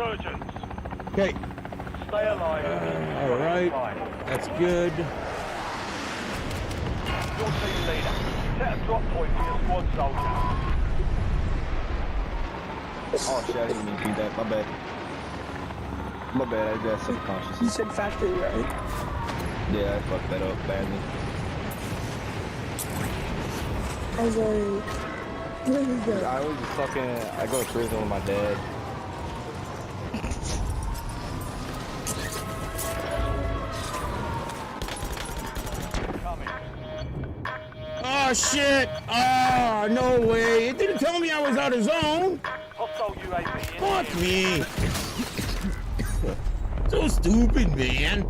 Resurgence. Okay. Stay alive. All right. That's good. Your team leader. Set a drop point for your squad soldier. Oh shit, I didn't mean to do that. My bad. My bad, I got subconscious. You said factory, right? Yeah, I fucked that up badly. I was like, where you go? I always just fucking, I go to prison with my dad. Oh shit! Oh, no way! It didn't tell me I was out of zone! Hostile UAV in Fuck here. me! So stupid, man!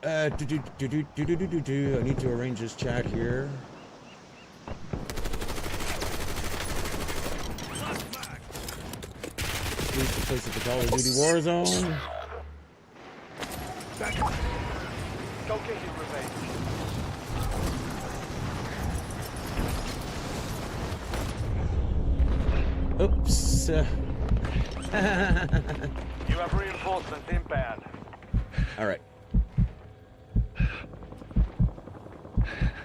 I need to arrange this chat here. Please the place at the Call of Duty Warzone. Go get his revenge. Oops. You have reinforcements inbound. All right.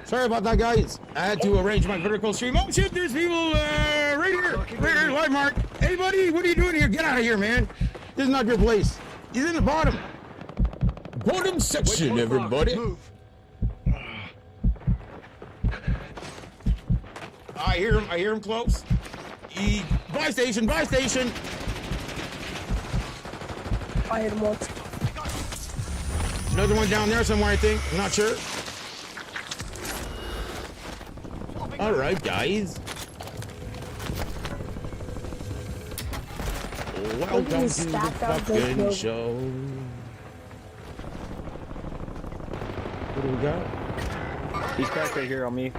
Sorry about that, guys. I had to arrange my vertical stream. Oh shit, there's people right here. Right here, live mark. Hey buddy, what are you doing here? Get out of here, man. This is not your place. He's in the bottom. Bottom section, everybody. I hear him close. Buy station, buy station. I hit him once. Another one down there somewhere, I think. I'm not sure. All right, guys. Welcome to the fucking show. What do we got? He's cracked right here on me.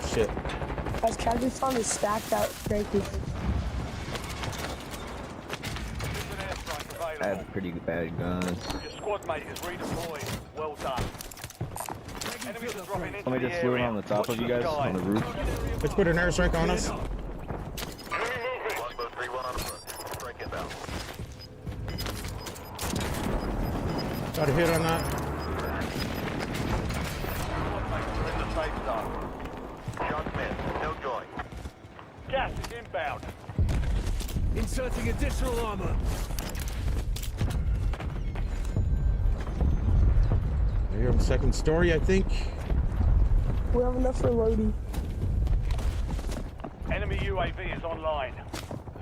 Shit. Guys, Kazakhstan is stacked out crazy. I have pretty bad guns. Your squad mate is redeployed. Well done. Enemies are dropping into Somebody the just flew area. on the top Watch of you the guys, sky. on the roof. Let's put an airstrike on us. Longbow 3-1 on the front. Strike inbound. Got a hit on that. Squad mates are in the safe zone. Shots missed. No joy. Gas is inbound. Inserting additional armor. I hear him second story, I think. We have enough for loading. Enemy UAV is online.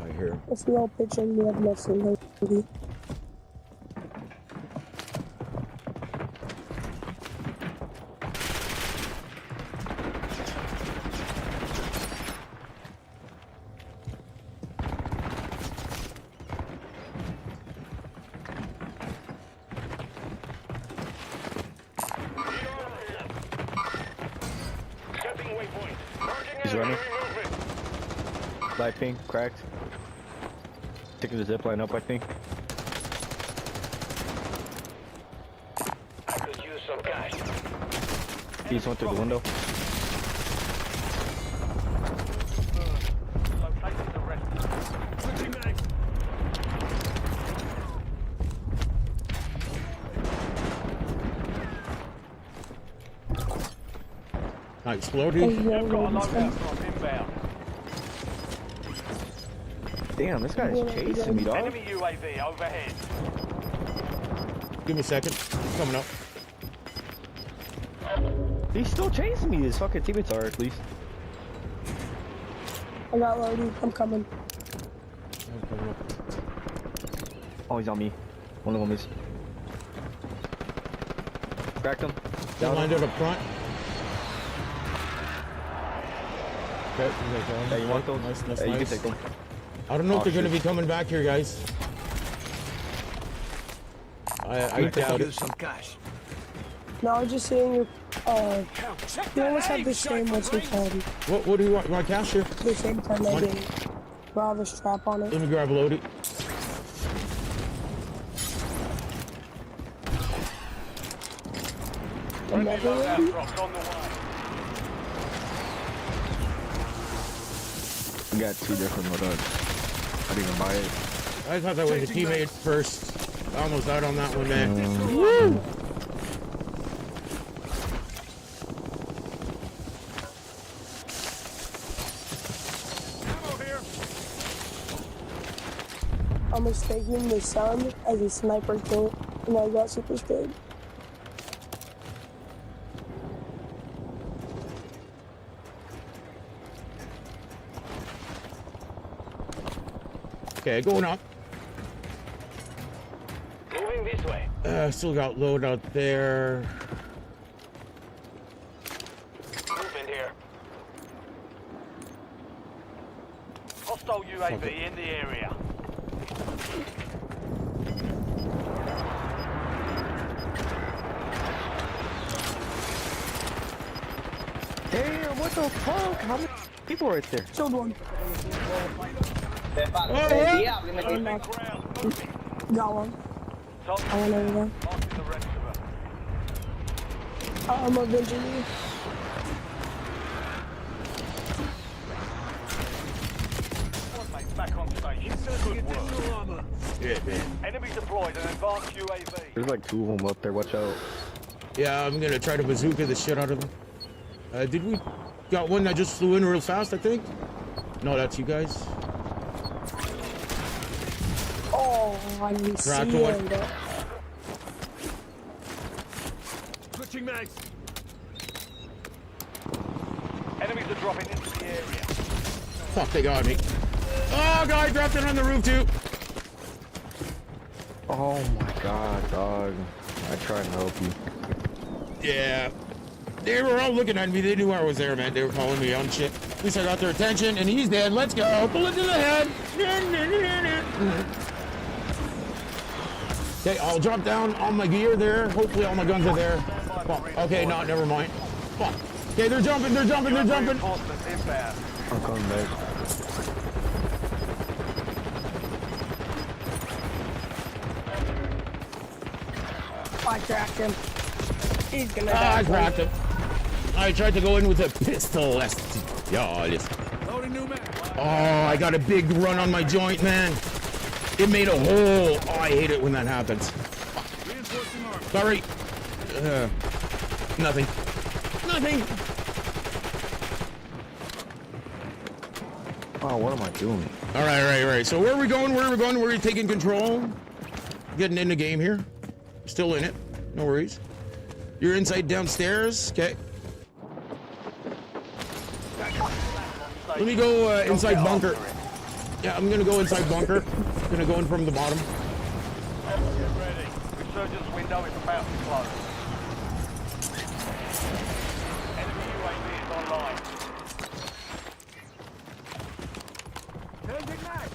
I hear him. If we all pitch in, we have enough for loading. He's running. Light pink, cracked. Taking the zip line up, I think. I could use some cash. He's went through the window. Located the rest. Switching mag. I exploded. You've got a loadout drop inbound. Damn, this guy's chasing me, dog. Enemy UAV overhead. Give me a second. Coming up. He's still chasing me. His fucking teammates are, at least. I got loading. I'm coming. I'm coming up. Oh, he's on me. One of them is. Cracked him. Down lined up front. Okay, Yeah, you want those? Nice, nice, Yeah, you can nice. take them. I don't know if Oh, they're going to shit. be coming back here, guys. I doubt it. Some cash. No, I was just saying you always have the same what's it called? What do you want? You want cash here? The same time I did. We'll have a strap on it. Let me grab a loadie. Another Loadout loading? drops on the way. We got two different loadouts. I didn't even buy it. I thought that was a teammate first. I almost died on that one, man. Woo! I'm mistaking the sun as a sniper kill, and I got super scared. Okay, going up. Moving this way. Still got load out there. Movement here. Hostile UAV in the area. Damn, what the fuck? How many people right there? Killed one. Moving ground. Got one. Top I went over there. marking the rest of them. I'm avenging you. Squad mates back on station. Inserting Good work. additional armor. Yeah, man. Enemy deployed an advanced UAV. There's like 2 of them up there. Watch out. Yeah, I'm gonna try to bazooka the shit out of them. Did we got one that just flew in real fast, I think? No, that's you guys. Oh, I didn't see Cracked him. one. Switching mags. Enemies are dropping into the area. Fuck, they got me. Oh, guy dropped it on the roof too. Oh my god, dog. I tried to help you. Yeah. They were all looking at me. They knew I was there, man. They were calling me on shit. At least I got their attention, and he's dead. Let's go. Bullet to the head. Okay, I'll drop down all my gear there. Hopefully all my guns are there. Fuck. Okay, no, never mind. Fuck. Okay, they're jumping, they're jumping, they're jumping. Reinforcements inbound. I'm coming back. I cracked him. He's gonna Ah, I die. cracked him. I tried to go in with a pistol. Yeah, Loading new mag. oh, I got a big run on my joint, man. It made a hole. Oh, I hate it when that happens. Reinforcing armor. Sorry. Nothing. Nothing. Oh, what am I doing? All right. So where are we going? Where are we going? Where are we taking control? Getting in the game here. Still in it. No worries. You're inside downstairs. Okay. Let me go inside bunker. Yeah, I'm gonna go inside bunker. Gonna go in from the bottom. Get ready. Resurgence window is about to close. Enemy UAV is online. Changing mag.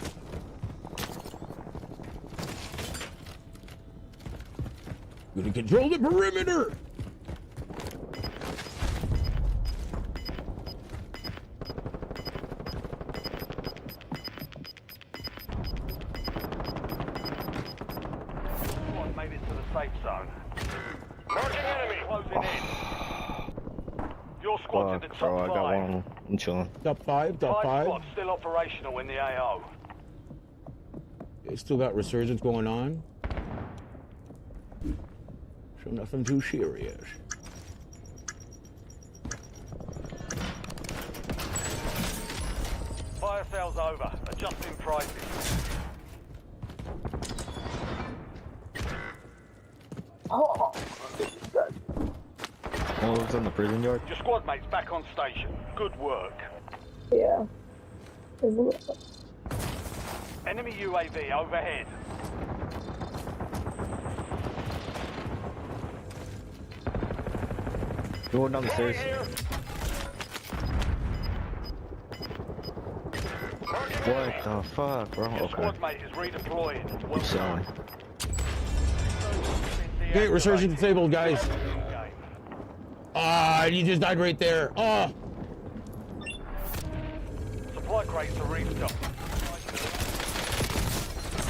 Gonna control the perimeter. Squad made it to the safe zone. Marking enemy. Closing in. Your squad's in the Fuck, top bro, I got 5. one. I'm chilling. Top five. 5 squads still operational in the AO. They still got resurgence going on. So nothing too serious. Fire sales over. Adjusting prices. Oh, Oh, it was in the prison yard. Your squad mates back on station. Good work. yeah. Isn't it? Enemy UAV overhead. Going down the stairs. What the fuck, bro? Your Okay. squad mate is redeployed. Well Keep selling. Okay, resurgence disabled, guys. Game. Ah, you just died right there. Oh, Supply crates are restocked.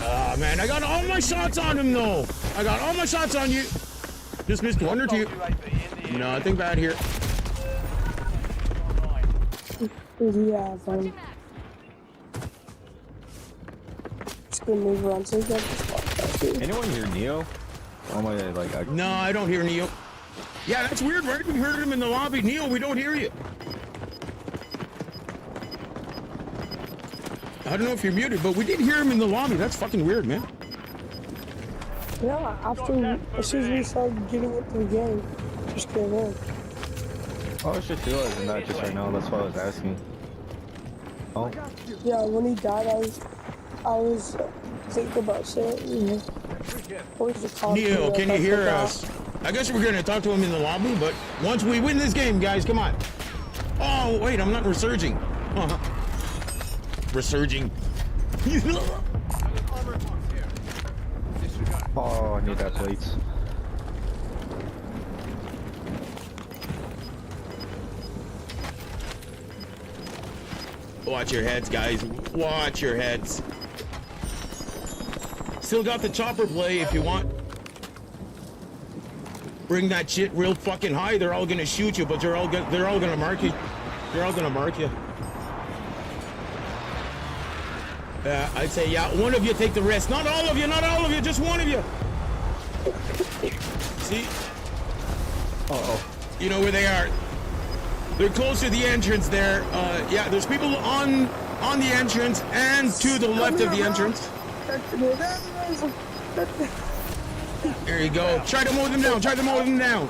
ah, man, I got all my shots on him, though. I got all my shots on you. Just missed one or two. UAV in the area. Nothing bad here. Yeah, fine. fucking move around so that dude. Anyone hear Neo? Oh my god, like No, I don't hear Neo. Yeah, that's weird, right? We heard him in the lobby. Neo, we don't hear you. I don't know if you're muted, but we did hear him in the lobby. That's fucking weird, man. Yeah, as soon as we started getting into the game, just came in. oh, it's just realizing that just right now. That's why I was asking. Oh, Yeah, when he died, I was thinking about saying, you know, where's the call? Neo, can you hear us? I guess we're gonna talk to him in the lobby, but once we win this game, guys, come on. Oh, wait, I'm not resurging. Resurging. oh, I need that plates. Watch your heads, guys. Watch your heads. Still got the chopper play if you want. Bring that shit real fucking high. They're all gonna shoot you, but they're all gonna mark you. They're all gonna mark you. I'd say, yeah, one of you take the risk. Not all of you, just one of you. See? Uh-oh. You know where they are. They're close to the entrance there. Yeah, there's people on the entrance and to the left of the entrance. There you go. Try to mow them down.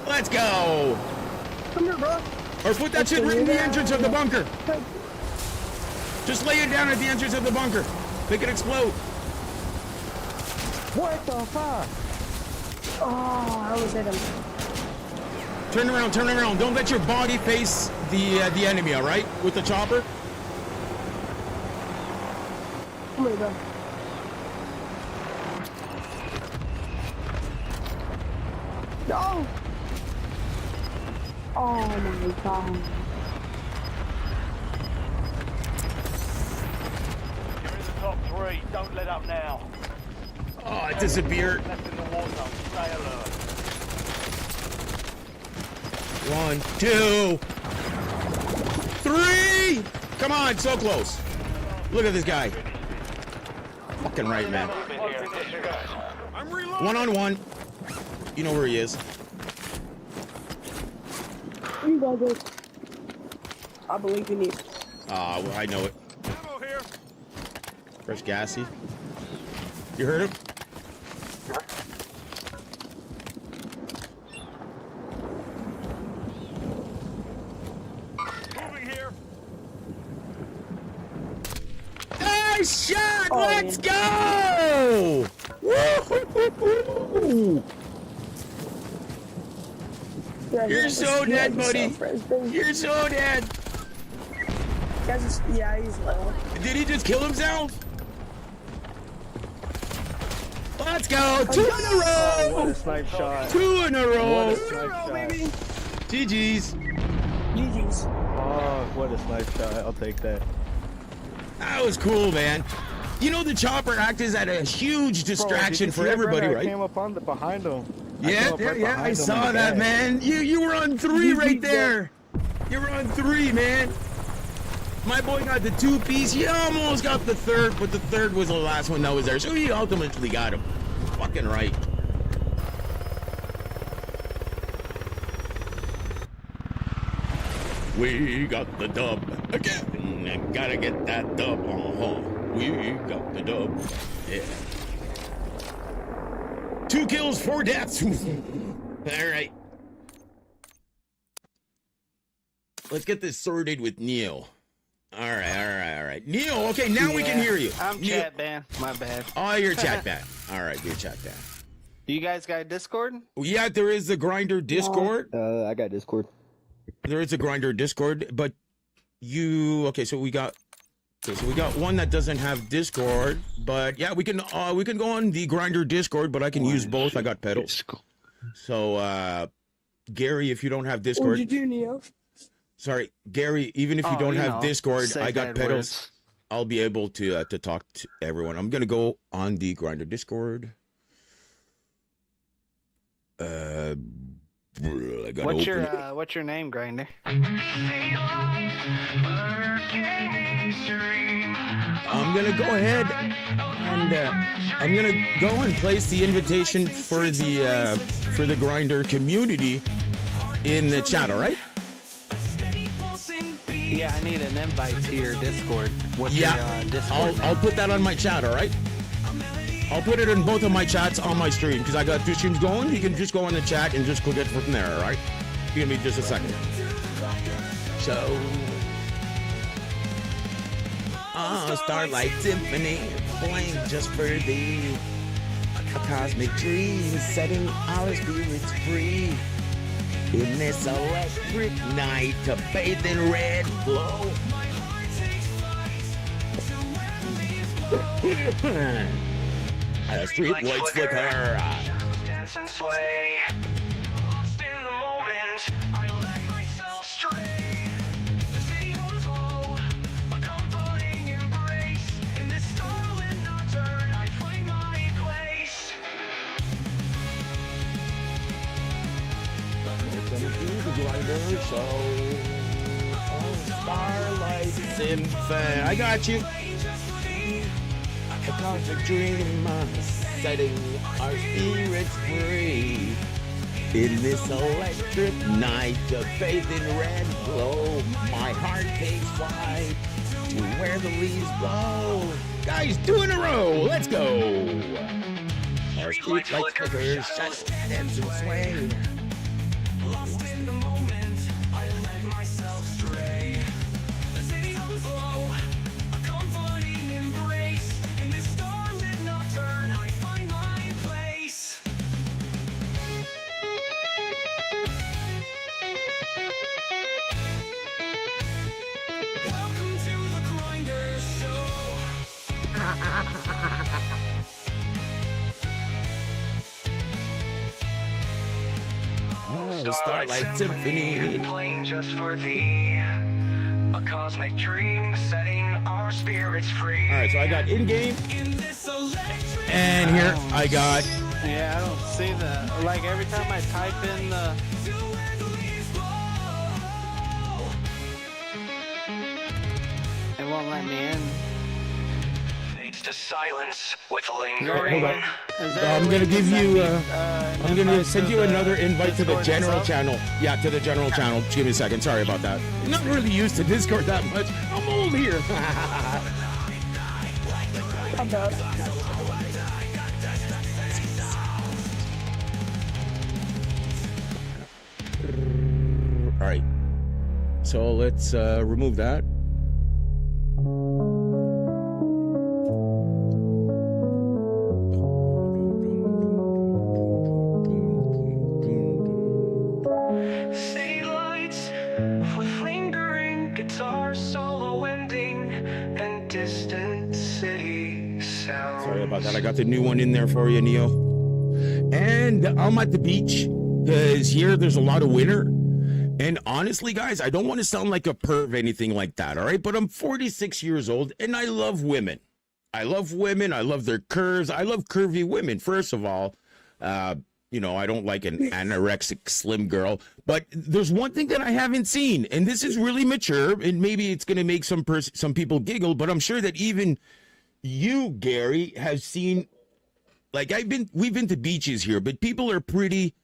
Let's go. Come here, bro. Or put that shit right in the entrance of the bunker. Just lay it down at the entrance of the bunker. Make it explode. What the fuck? Oh, I almost hit him. Turn around. Don't let your body face the enemy, all right? With the chopper. Come here, bro. No! Oh my god. You're in the top 3. Don't let up now. Oh, it disappeared. Left in the Warzone. Stay alert. 1, 2, 3. Come on, so close. Look at this guy. Fucking right, man. I'm reloading. 1-on-1. You know where he is. You got it. I believe in you. Well, I know it. Ammo here. Fresh gassy. You heard him? Moving here. Nice shot! Oh, Let's go! Woo-hoo-hoo-hoo! Yeah, You're so dead, buddy. You're so dead. Yeah, he's low. Did he just kill himself? Let's go! 2 in a What row! a snipe shot. 2 in a row! What a snipe shot. GG's. GG's. Oh, what a snipe shot. I'll take that. That was cool, man. You know, the chopper act is at a huge distraction for everybody, I right? came up on behind him. Yeah, I saw that, man. You were on 3 right there. You were on 3, man. My boy got the 2-piece. He almost got the 3rd, but the 3rd was the last one that was there. So he ultimately got him. Fucking right. We got the dub again. I gotta get that dub. We got the dub. Yeah. 2 kills, 4 deaths. All right. Let's get this sorted with Neo. All right. Neo, okay, now we can hear you. I'm Neo. chat ban. My bad. Oh, you're chat ban. All right, you're chat ban. Do you guys got Discord? Yeah, there is a Grinder Discord. I got Discord. There is a Grinder Discord, but you okay? So we got one that doesn't have Discord, but yeah, we can go on the Grinder Discord, but I can use both. I got pedals. So Gary, if you don't have Discord, What'd you do, Neo? sorry, Gary, even if you don't have Discord, say I got bad pedals. words. I'll be able to talk to everyone. I'm gonna go on the Grinder Discord. I gotta What's your name, Grinder? I'm gonna go ahead and I'm gonna go and place the invitation for the grinder community in the chat. All right? Yeah, I need an invite to your Discord. What's your Discord? I'll put that on my chat. All right? I'll put it in both of my chats on my stream because I got 2 streams going. You can just go on the chat and just click it from there. All right? Give me just a second. So. Starlight Symphony, playing just for thee. A cosmic dream, setting our spirits free. In this electric night, to bathe in red glow. The street lights flicker. Dance and sway. Lost in the moment, I let myself stray. The city goes low, a comforting embrace. In this starlit nocturne, I find my place. Starlight Symphony. I got you. A cosmic dream, setting our spirits free. In this electric night, a faith in red glow. My heart takes flight to where the leaves blow. Guys, 2 in a row. Let's go. Our street lights flicker, shut dance and sway. Lost in the moment, I let myself stray. The city goes low, a comforting embrace. In this starlit nocturne, I find my place. Welcome to the Grinder Show. The Starlight Symphony. Playing just for thee. A cosmic dream setting our spirits free. All right, so I got in-game, In this electric and here I got Yeah, I don't see the like every time I type in the. It won't let me in. fades to silence with Hold lingering. on. Is there a I'm way gonna to give send you. me, I'm an gonna invite send to you the another invite to the Discord general itself? channel. Yeah, to the general channel. Just give me a second. Sorry about that. Not really used to Discord that much. I'm old here. I'm done. All right. So let's remove that. City lights with lingering guitar solo ending and distant city sound. Sorry about that. I got the new one in there for you, Neo. And I'm at the beach because here there's a lot of winter. And honestly, guys, I don't want to sound like a perv, anything like that, all right? But I'm 46 years old, and I love women. I love women. I love their curves. I love curvy women, first of all. You know, I don't like an anorexic slim girl. But there's one thing that I haven't seen, and this is really mature, and maybe it's going to make some people giggle, but I'm sure that even you, Gary, have seen, like we've been to beaches here, but people are pretty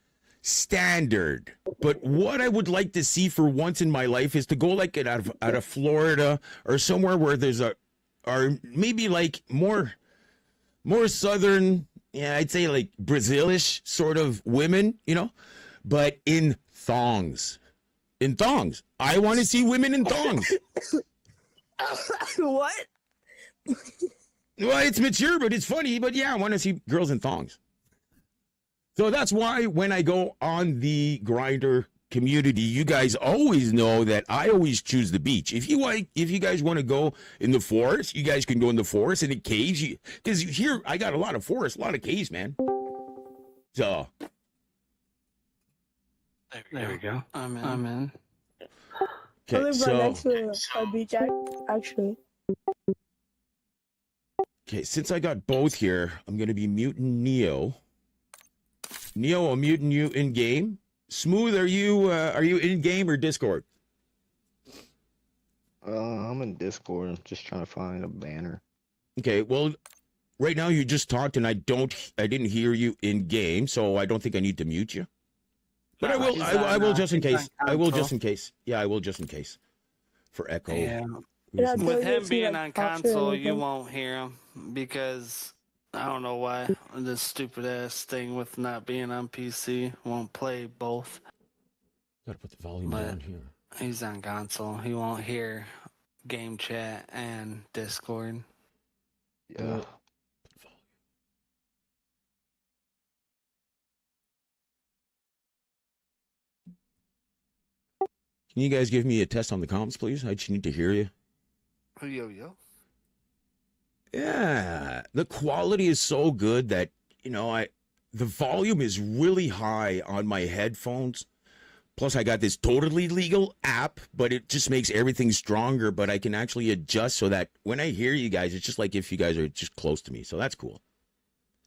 standard. But what I would like to see for once in my life is to go like out of Florida or somewhere where there's or maybe like more southern, yeah, I'd say like Brazilish sort of women, you know, but in thongs. In thongs. I want to see women in thongs. What? Well, it's mature, but it's funny. But yeah, I want to see girls in thongs. So that's why when I go on the Grindr community, you guys always know that I always choose the beach. If you guys want to go in the forest, you guys can go in the forest, in the caves. Because here I got a lot of forest, a lot of caves, man. So There we go. I'm in. I okay, live so right next to a beach, actually. okay, since I got both here, I'm gonna be muting Neo. Neo, I'm muting you in game. Smooth, are you in game or Discord? I'm in Discord. I'm just trying to find a banner. Okay, well, right now you just talked and I didn't hear you in game, so I don't think I need to mute you. But I will. He's I will on, just in he's case. on I will console. just in case. Yeah, I will just in case. For echo. Yeah. Yeah, reasons. With Don't him see, being like, on posture or console, you anything. won't hear him because I don't know why this stupid ass thing with not being on PC won't play both. Gotta put the volume But- down here. He's on console. He won't hear game chat and Discord. Yeah. Can you guys give me a test on the comms, please? I just need to hear you. Yo. Yeah, the quality is so good that, you know, the volume is really high on my headphones. Plus, I got this totally legal app, but it just makes everything stronger. But I can actually adjust so that when I hear you guys, it's just like if you guys are just close to me. So that's cool.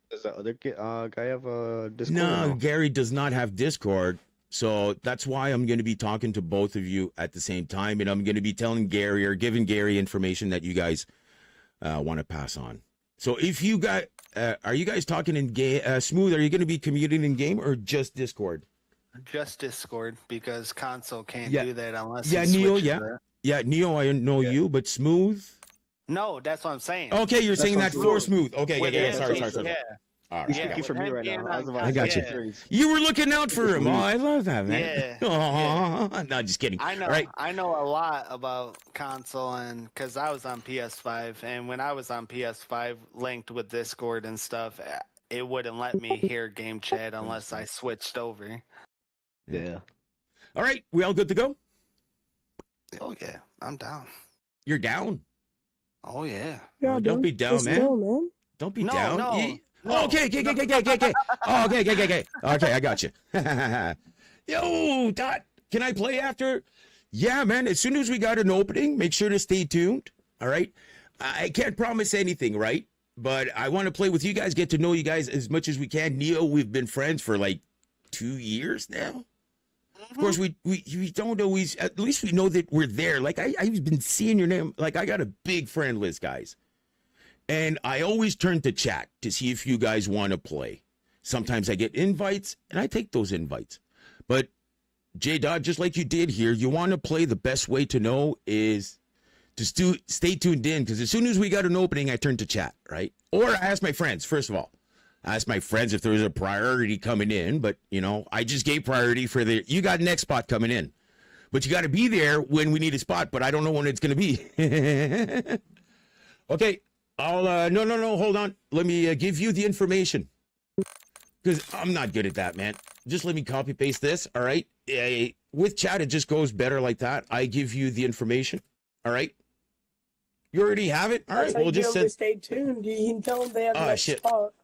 Does the other guy have a Discord? No, Gary does not have Discord. So that's why I'm going to be talking to both of you at the same time. And I'm going to be telling Gary or giving Gary information that you guys want to pass on. So if you got, are you guys talking in game, Smooth, are you going to be commuting in game or just Discord? Just Discord because console can't Yeah. do that unless Yeah, you Neo, switch yeah. to it. Yeah, Neo, I know you, but Smooth? No, that's what I'm saying. Okay, you're saying that what for Smooth. Okay, With yeah, him sorry. Yeah. All He's right. Yeah, speaking for with me him right being now. on I was about I to got say you. victories. You were looking out for him. Oh, I love that, man. Yeah, Oh, no, just kidding. I know. All right. I know a lot about console, and because I was on PS5, and when I was on PS5, linked with Discord and stuff, it wouldn't let me hear game chat unless I switched over. Yeah. All right, we all good to go? Oh yeah, I'm down. You're down. Oh yeah. Yeah, Oh, don't dude. be down, Let's man. go, man. Don't be No, down. no, Oh, okay. Oh, okay. Okay, I got you. Yo, Dot, can I play after? Yeah, man. As soon as we got an opening, make sure to stay tuned. All right. I can't promise anything, right? But I want to play with you guys, get to know you guys as much as we can. Neo, we've been friends for like 2 years now. Of course, we don't always, at least we know that we're there. Like, I've been seeing your name. Like, I got a big friend list, guys. And I always turn to chat to see if you guys want to play. Sometimes I get invites, and I take those invites. But, J-Dot, just like you did here, you want to play, the best way to know is to stay tuned in. Because as soon as we got an opening, I turn to chat, right? Or I ask my friends, first of all. I asked my friends if there was a priority coming in, but, you know, I just gave priority for you got next spot coming in. But you got to be there when we need a spot, but I don't know when it's going to be. Okay, no, hold on. Let me give you the information. Because I'm not good at that, man. Just let me copy paste this, all right? With chat, it just goes better like that. I give you the information, all right? You already have it? All right, That's how we'll you just get over set... Stay tuned. You can tell them they have the Ah, next shit. spot.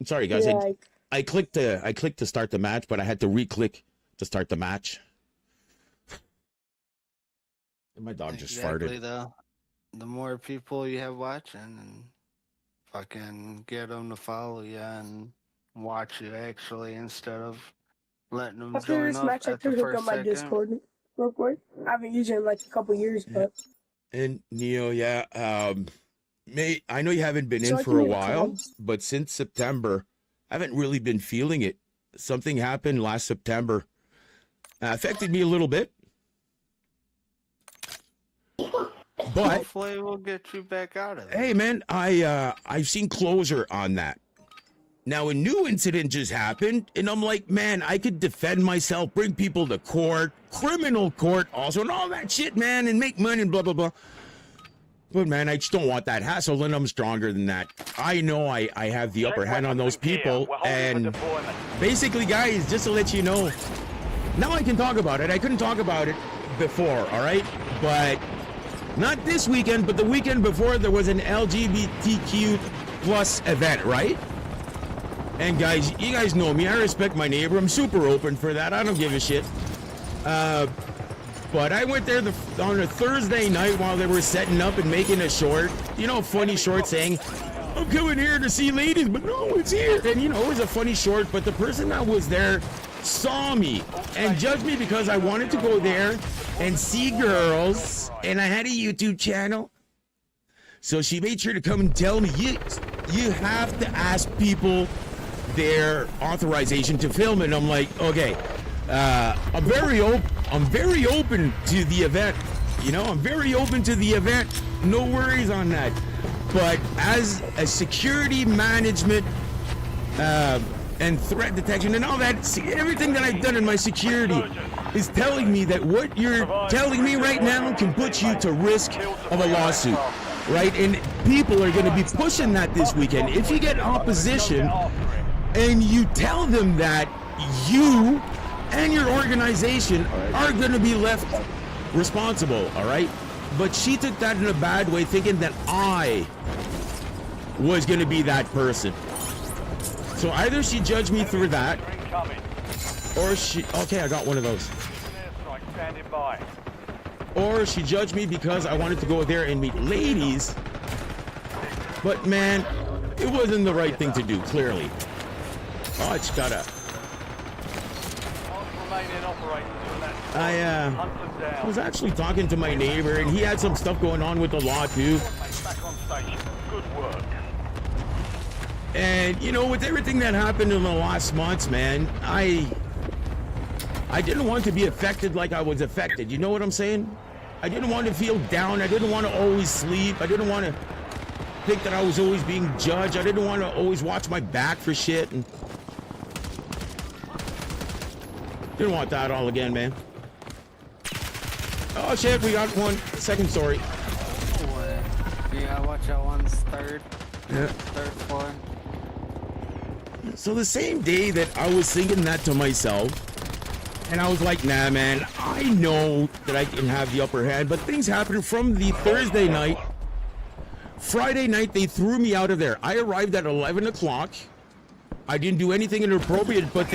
I'm sorry, guys. Yeah, like, I clicked to start the match, but I had to re-click to start the match. And my dog just farted. The more people you have watching, and fucking get them to follow you and watch you actually instead of letting them after join this up match, I at the could hook up first my second. Discord real quick. I haven't used it in like a couple years, but And Neo, yeah, I know you haven't been So in I for a can make while, clubs. but since September, I haven't really been feeling it. Something happened last September, affected me a little bit. But Hopefully, we'll get you back out of it. hey, man, I've seen closure on that. Now a new incident just happened, and I'm like, man, I could defend myself, bring people to court, criminal court, also, and all that shit, man, and make money and blah blah blah. But man, I just don't want that hassle, and I'm stronger than that. I know I have the upper hand on those people, and basically, guys, just to let you know, now I can talk about it. I couldn't talk about it before, all right? But not this weekend, but the weekend before, there was an LGBTQ plus event, right? And guys, you guys know me. I respect my neighbor. I'm super open for that. I don't give a shit. But I went there on a Thursday night while they were setting up and making a short, you know, funny short saying, I'm coming here to see ladies, but no one's here. And, you know, it was a funny short, but the person that was there saw me and judged me because I wanted to go there and see girls, and I had a YouTube channel. So she made sure to come and tell me, you have to ask people their authorization to film it. And I'm like, okay, I'm very open to the event. You know, I'm very open to the event. No worries on that. But as a security management and threat detection and all that, see, everything that I've done in my security is telling me that what you're telling me right now can put you to risk of a lawsuit, right? And people are going to be pushing that this weekend. If you get opposition and you tell them that you and your organization are going to be left responsible, all right? But she took that in a bad way, thinking that I was going to be that person. So either she judged me through that, or she... Okay, I got one of those. Or she judged me because I wanted to go there and meet ladies. But man, it wasn't the right thing to do, clearly. Oh, it's gotta... I was actually talking to my neighbor, and he had some stuff going on with the law too. And you know, with everything that happened in the last months, man, I didn't want to be affected like I was affected. You know what I'm saying? I didn't want to feel down. I didn't want to always sleep. I didn't want to think that I was always being judged. I didn't want to always watch my back for shit. And didn't want that all again, man. Oh shit, we got one. Second story. Yeah, watch out, one's third. Yeah. Third floor. So the same day that I was thinking that to myself, and I was like, nah, man, I know that I can have the upper hand, but things happened from the Thursday night. Friday night, they threw me out of there. I arrived at 11 o'clock. I didn't do anything inappropriate, but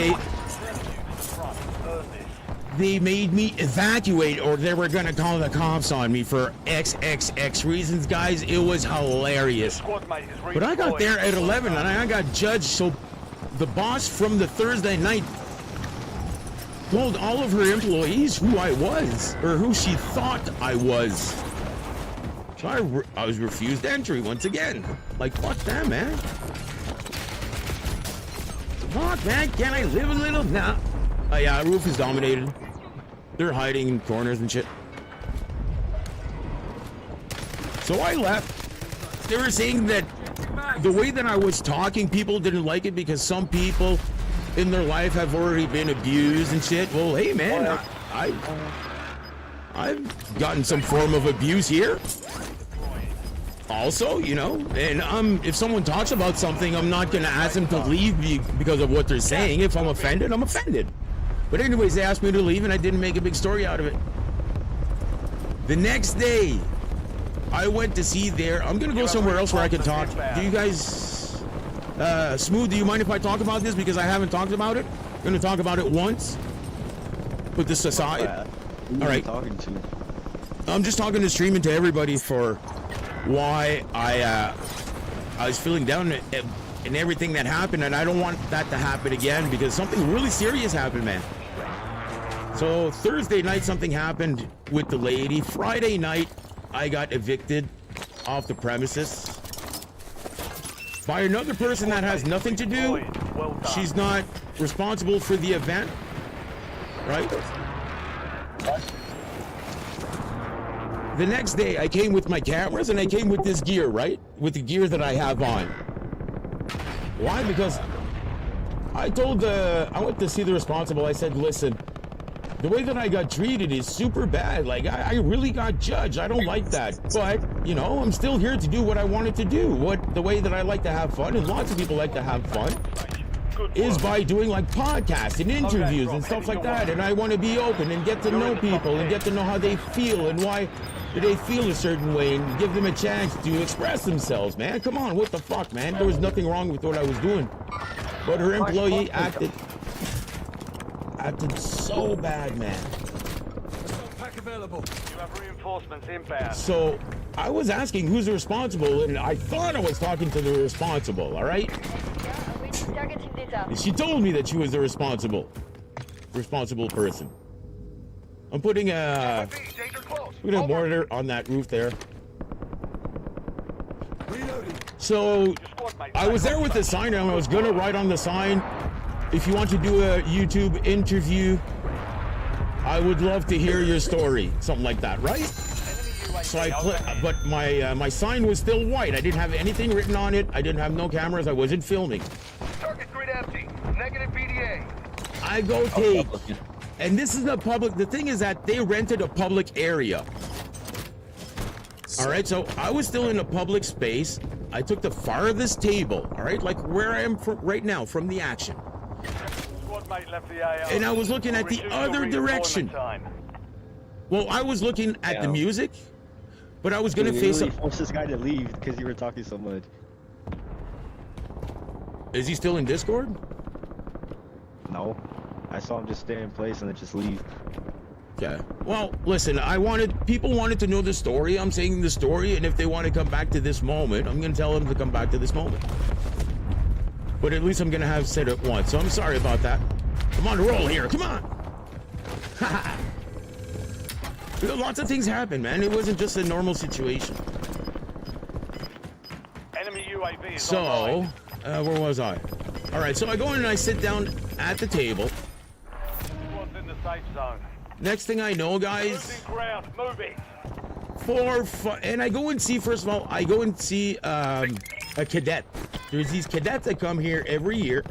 they made me evacuate, or they were gonna call the cops on me for XXX reasons, guys. It was hilarious. But I got there at 11 and I got judged, so the boss from the Thursday night told all of her employees who I was, or who she thought I was. So I was refused entry once again. Like, fuck that, man. Fuck, man, can I live a little? Nah. Oh yeah, roof is dominated. They're hiding in corners and shit. So I left. They were saying that the way that I was talking, people didn't like it because some people in their life have already been abused and shit. Well, hey man, I've gotten some form of abuse here. Also, you know, and if someone talks about something, I'm not gonna ask them to leave because of what they're saying. If I'm offended, I'm offended. But anyways, they asked me to leave and I didn't make a big story out of it. The next day, I went to see there. I'm gonna go somewhere else where I can talk. Do you guys, Smooth, do you mind if I talk about this? Because I haven't talked about it. I'm gonna talk about it once. Put this aside. All right. I'm just talking to stream and to everybody for why I was feeling down and everything that happened, and I don't want that to happen again because something really serious happened, man. So Thursday night something happened with the lady. Friday night I got evicted off the premises by another person that has nothing to do. She's not responsible for the event, right? The next day I came with my cameras and I came with this gear, right? With the gear that I have on. Why? Because I went to see the responsible. I said, listen, the way that I got treated is super bad. Like, I really got judged. I don't like that. But, you know, I'm still here to do what I wanted to do. The way that I like to have fun, and lots of people like to have fun, is by doing like podcasts and interviews and stuff like that. And I want to be open and get to know people and get to know how they feel and why do they feel a certain way and give them a chance to express themselves, man. Come on, what the fuck, man? There was nothing wrong with what I was doing. But her employee acted so bad, man. Pack available. You have reinforcements inbound. So I was asking who's responsible, and I thought I was talking to the responsible, all right? She told me that she was the responsible person. I'm putting a mortar on that roof there. So I was there with the sign and I was gonna write on the sign, if you want to do a YouTube interview, I would love to hear your story, something like that, right? So but my sign was still white. I didn't have anything written on it. I didn't have no cameras. I wasn't filming. Target grid empty. Negative PDA. I go take, and this is the public. The thing is that they rented a public area. All right, so I was still in a public space. I took the farthest table, all right, like where I am right now from the action. Squad mate left the AO. And I was looking at the Reduce other your direction. redeployment time. Well, I was looking at the music, but I was gonna Dude, face we up. really forced this guy to leave because you were talking so much. Is he still in Discord? No. I saw him just stay in place and then just leave. Okay. Well, listen, people wanted to know the story. I'm saying the story, and if they want to come back to this moment, I'm gonna tell them to come back to this moment. But at least I'm gonna have said it once, so I'm sorry about that. I'm on a roll here, come on! Lots of things happen, man. It wasn't just a normal situation. Enemy UAV is So, online. where was I? Alright, so I go in and I sit down at the table. Squad's in the safe zone. Next thing I know, guys, Losing ground. Move it. and I go and see, first of all, I go and see a cadet. There's these cadets that come here every year,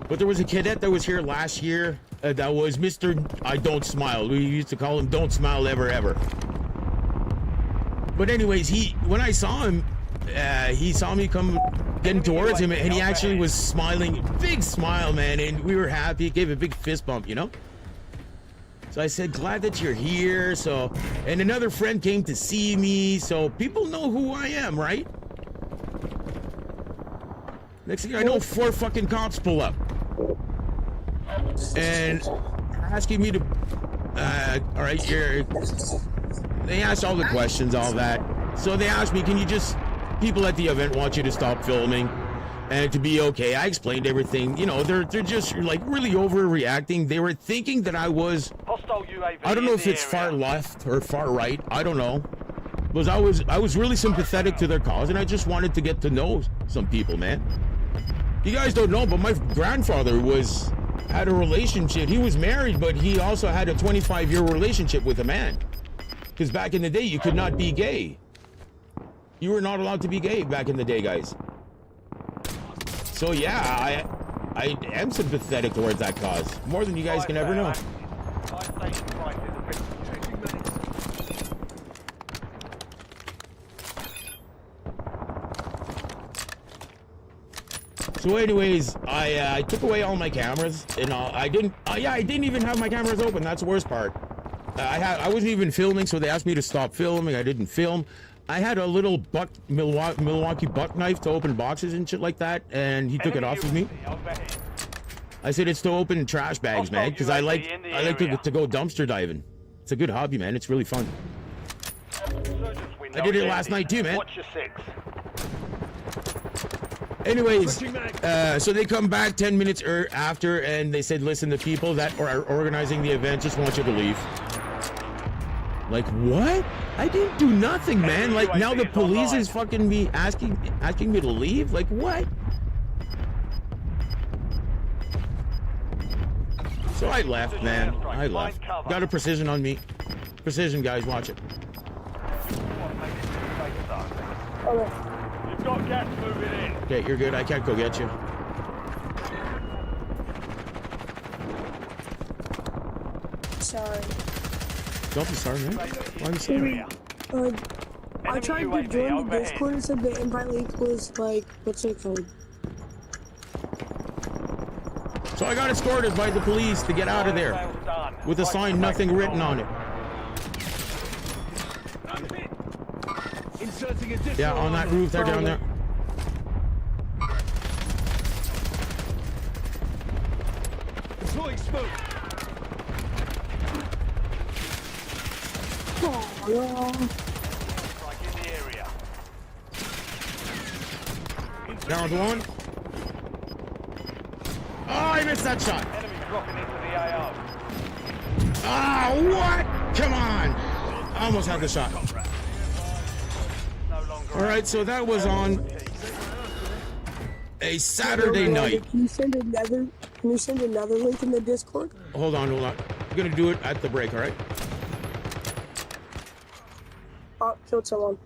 but there was a cadet that was here last year that was Mr. I Don't Smile. We used to call him Don't Smile Ever Ever. But anyways, when I saw him, he saw me come getting towards him, and he actually was smiling, big smile, man, and we were happy. Gave a big fist bump, you know. So I said, glad that you're here. So, and another friend came to see me. So people know who I am, right? Next thing I know, 4 fucking cops pull up. And asking me to, all right, they asked all the questions, all that. So they asked me, can you just, people at the event want you to stop filming and to be okay. I explained everything. You know, they're just like really overreacting. They were thinking that I was, Hostile UAV. I don't know if it's far left or far right. I don't know. Because I was really sympathetic to their cause, and I just wanted to get to know some people, man. You guys don't know, but my grandfather had a relationship. He was married, but he also had a 25-year relationship with a man. Because back in the day, you could not be gay. You were not allowed to be gay back in the day, guys. So yeah, I am sympathetic towards that cause. More than you guys can ever know. So anyways, I took away all my cameras, and I didn't even have my cameras open. That's the worst part. I wasn't even filming, so they asked me to stop filming. I didn't film. I had a little Milwaukee buck knife to open boxes and shit like that, and he took it off of me. I said it's to open trash bags, man, because I like to go dumpster diving. It's a good hobby, man. It's really fun. I did it last night too, man. Watch your 6. Anyways, so they come back 10 minutes after, and they said, listen, the people that are organizing the event just want you to leave. Like, what? I didn't do nothing, man. Like, now the police is fucking me asking me to leave? Like, what? So I left, man. I left. Got a precision on me. Precision, guys, watch it. Okay. You've got gas moving in. Okay, you're good. I can't go get you. Sorry. Don't be sorry, man. Why are you sorry? I tried to join the Discord and said the invite link was like, what's it called? So I got escorted by the police to get out of there with a sign, nothing written on it. Yeah, on that roof there, down there. Deploying smoke. Oh, yeah. Like in the area. Down one. Oh, I missed that shot. Enemy dropping into the AO. Ah, what? Come on. I almost had the shot. No longer All right, so that was on a Saturday night. Can you send another link in the Discord? Hold on. I'm gonna do it at the break, all right? Oh, killed someone.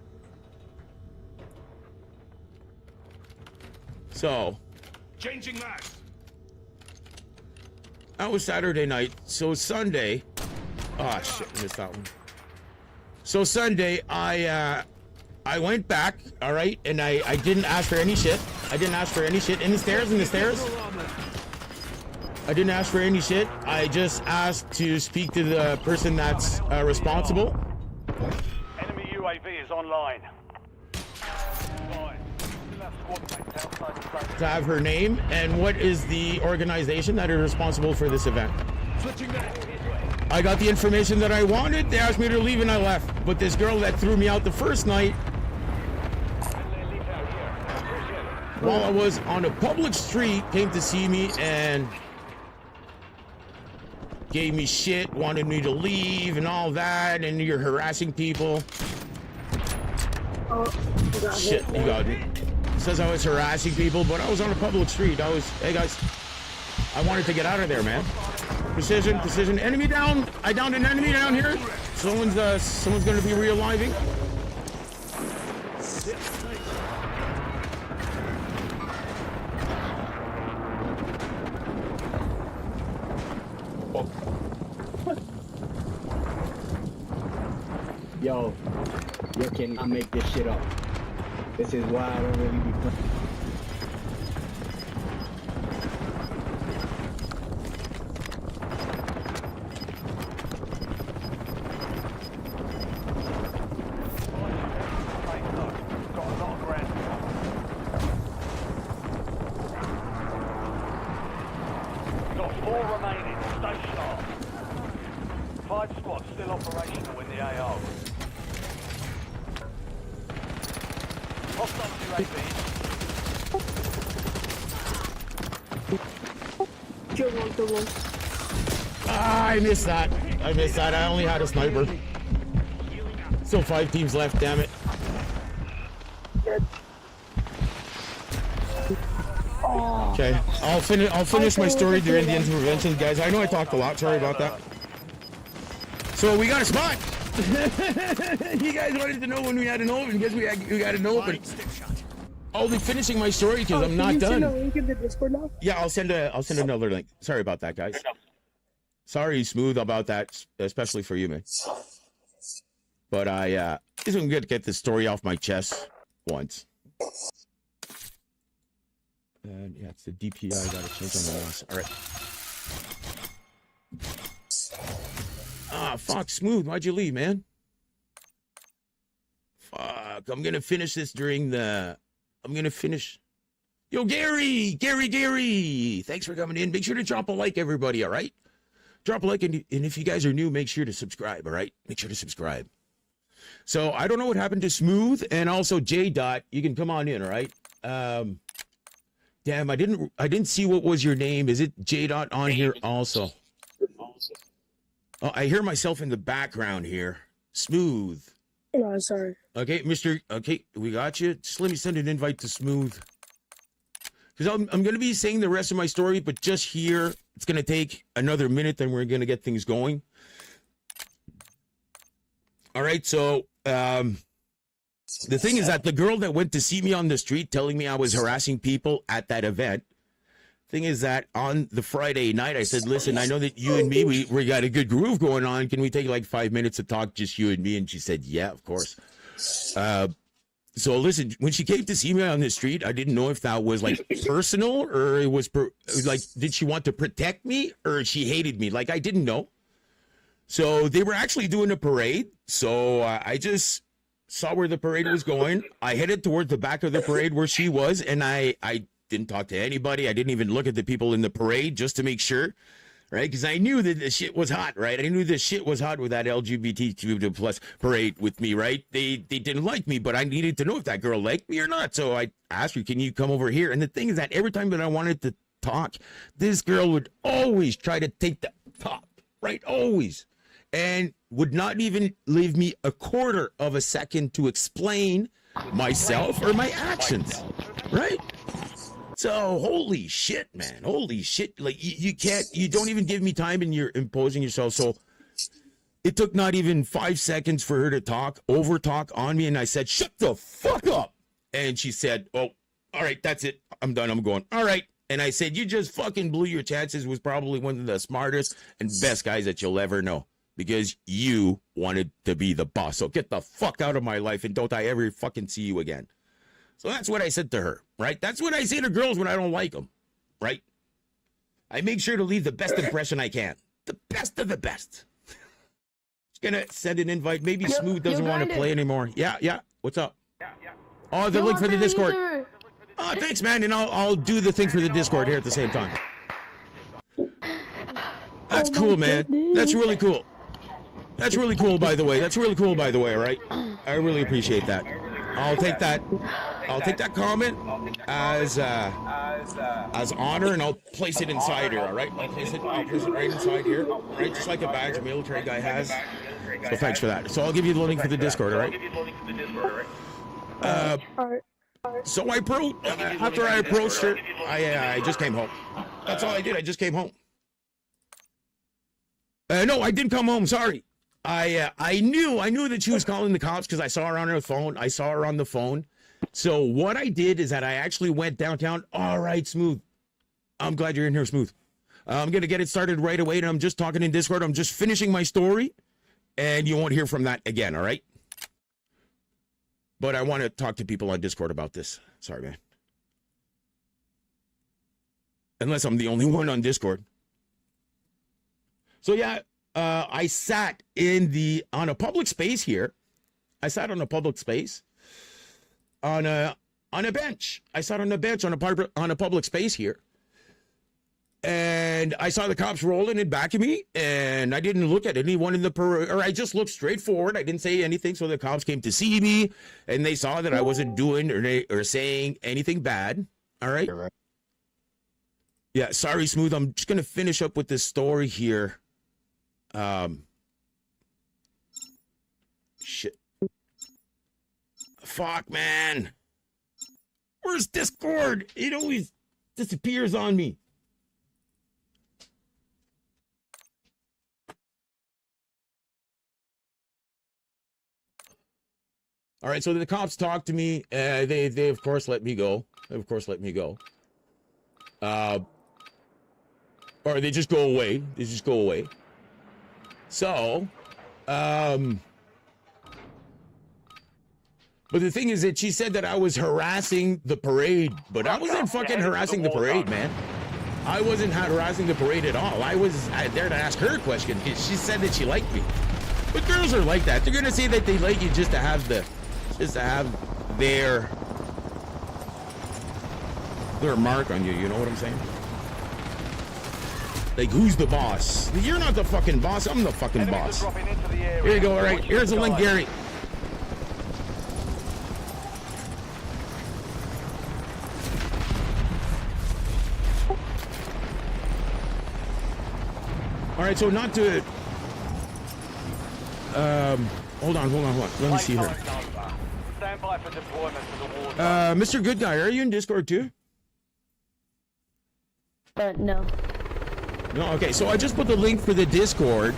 So, Changing mass. that was Saturday night. So Sunday, oh shit, missed that one. So Sunday, I went back, all right, and I didn't ask for any shit. I didn't ask for any shit in the stairs. I didn't ask for any shit. I just asked to speak to the person that's responsible. enemy UAV is online. Fine. Still have squad mates outside the zone. To have her name and what is the organization that is responsible for this event. Switching mass. I got the information that I wanted. They asked me to leave and I left. But this girl that threw me out the first night, while I was on a public street, came to see me and gave me shit, wanted me to leave and all that, and you're harassing people. Oh, you got Shit, hit, you man. got it. Says I was harassing people, but I was on a public street. Hey guys, I wanted to get out of there, man. Precision, enemy down. I downed an enemy down here. Someone's gonna be realiving. Yo, you cannot make this shit up. This is why I don't really be playing. Got a lot of ground. Got 4 remaining. Stay sharp. 5 squads still operational in the AO. Hostile UAV. Kill one. Ah, I missed that. I only had a sniper. Still 5 teams left, damn it. Dead. Oh, Okay, I'll finish my story during the intervention, guys. I know I talked a lot. Sorry about that. So we got a spot. You guys wanted to know when we had an open. Guess we got an open. I'll be finishing my story because I'm not Can you send a done. link in the Discord now? Yeah, I'll send another link. Sorry about that, guys. Sorry, Smooth, about that, especially for you, man. But I just I'm gonna get this story off my chest once. And yeah, it's the DPI. I gotta change on the last. All right. Ah, fuck, Smooth. Why'd you leave, man? Fuck, I'm gonna finish this during the. I'm gonna finish. Yo, Gary. Thanks for coming in. Make sure to drop a like, everybody. All right. Drop a like, and if you guys are new, make sure to subscribe. All right. Make sure to subscribe. So I don't know what happened to Smooth and also J Dot. You can come on in. All right. Damn, I didn't see what was your name. Is it J Dot on here also? Oh, I hear myself in the background here. Smooth. No, sorry. Okay, okay, we got you. Just let me send an invite to Smooth. Because I'm going to be saying the rest of my story, but just here, it's going to take another minute, then we're going to get things going. All right, so the thing is that the girl that went to see me on the street telling me I was harassing people at that event, thing is that on the Friday night, I said, listen, I know that you and me, we got a good groove going on. Can we take like 5 minutes to talk, just you and me? And she said, yeah, of course. So listen, when she came to see me on the street, I didn't know if that was like personal or it was like, did she want to protect me or she hated me? Like, I didn't know. So they were actually doing a parade. So I just saw where the parade was going. I headed towards the back of the parade where she was. And I didn't talk to anybody. I didn't even look at the people in the parade just to make sure. Right, because I knew that the shit was hot, right? I knew the shit was hot with that LGBTQ plus parade with me, right? They didn't like me, but I needed to know if that girl liked me or not. So I asked her, can you come over here? And the thing is that every time that I wanted to talk, this girl would always try to take the top. right? Always. And would not even leave me a quarter of a second to explain myself or my actions, right? So, holy shit, man. Holy shit. Like, you don't even give me time and you're imposing yourself. So, it took not even 5 seconds for her to over talk on me. And I said, shut the fuck up. And she said, oh, all right, that's it. I'm done. I'm going, all right. And I said, you just fucking blew your chances. Was probably one of the smartest and best guys that you'll ever know. Because you wanted to be the boss. So get the fuck out of my life and don't I ever fucking see you again. So that's what I said to her, right? That's what I say to girls when I don't like them, right? I make sure to leave the best impression I can. The best of the best. Just gonna send an invite. Maybe Smooth doesn't want to play anymore. Yeah. What's up? Oh, the link for the Discord. Oh, thanks, man. And I'll do the thing for the Discord here at the same time. That's cool, man. That's really cool. That's really cool, by the way. That's really cool, by the way, right? I really appreciate that. I'll take that. I'll take that comment as honor, and I'll place it inside here. All right, I'll place it right inside here, right, just like a badge a military guy has. So thanks for that. So I'll give you the link for the Discord. All right. So after I approached her, I just came home. That's all I did. I just came home. No, I didn't come home. Sorry. I knew that she was calling the cops because I saw her on her phone. I saw her on the phone. So what I did is that I actually went downtown. All right, Smooth. I'm glad you're in here, Smooth. I'm going to get it started right away. And I'm just talking in Discord. I'm just finishing my story. And you won't hear from that again, all right? But I want to talk to people on Discord about this. Sorry, man. Unless I'm the only one on Discord. So, yeah, I sat on a public space here. I sat on a public space. On a bench. I sat on a bench on a public space here. And I saw the cops rolling in back of me, and I didn't look at anyone in the parade, or I just looked straight forward. I didn't say anything, so the cops came to see me, and they saw that I wasn't doing or saying anything bad. All right? Yeah, sorry, Smooth. I'm just going to finish up with this story here. Shit. Fuck, man. Where's Discord? It always disappears on me. All right, so the cops talked to me. They of course let me go. Or they just go away. So, but the thing is that she said that I was harassing the parade, but I wasn't fucking harassing the parade, man. I wasn't harassing the parade at all. I was there to ask her a question because she said that she liked me. But girls are like that. They're gonna say that they like you just to have their mark on you. You know what I'm saying? Like, who's the boss? You're not the fucking boss. I'm the fucking boss. Here you go. All right, here's the link, Gary. All right, so not to... hold on. Let me see here. Stand by for deployment to the war. Mr. Good Guy, are you in Discord too? No. No, okay, so I just put the link for the Discord.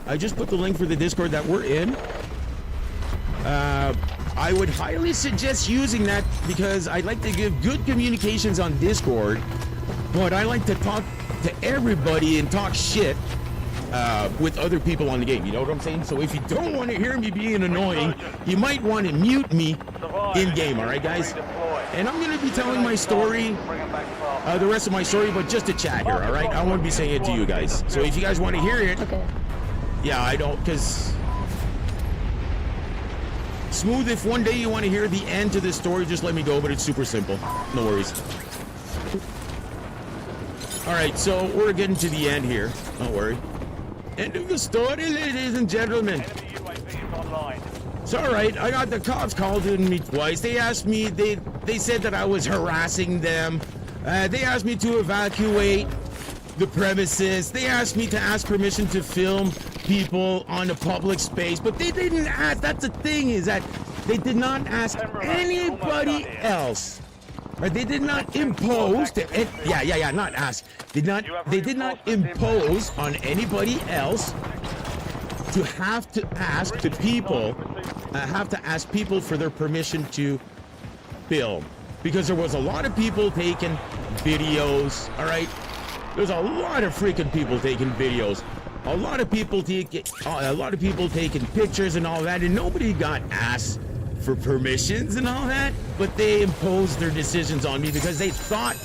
That we're in. I would highly suggest using that because I'd like to give good communications on Discord, but I like to talk to everybody and talk shit with other people on the game. You know what I'm saying? So if you don't want to hear me being annoying, you might want to mute me in game, all right, guys? And I'm going to be telling my story, the rest of my story, but just to chat here, all right? I won't be saying it to you guys. So if you guys want to hear it, okay. Yeah, I don't, because... Smooth, if one day you want to hear the end to this story, just let me go, but it's super simple. No worries. All right, so we're getting to the end here. Don't worry. End of the story, ladies and gentlemen. It's all right. I got the cops called in me twice. They asked me, they said that I was harassing them. They asked me to evacuate. the premises. They asked me to ask permission to film people on a public space, but they didn't ask. That's the thing, is that they did not ask anybody else. Or they did not impose to not ask. They did not impose on anybody else to have to ask the people for their permission to film, because there was a lot of people taking videos. All right, there's a lot of freaking people taking videos, a lot of people taking pictures and all that, and nobody got asked for permissions and all that, but they imposed their decisions on me because they thought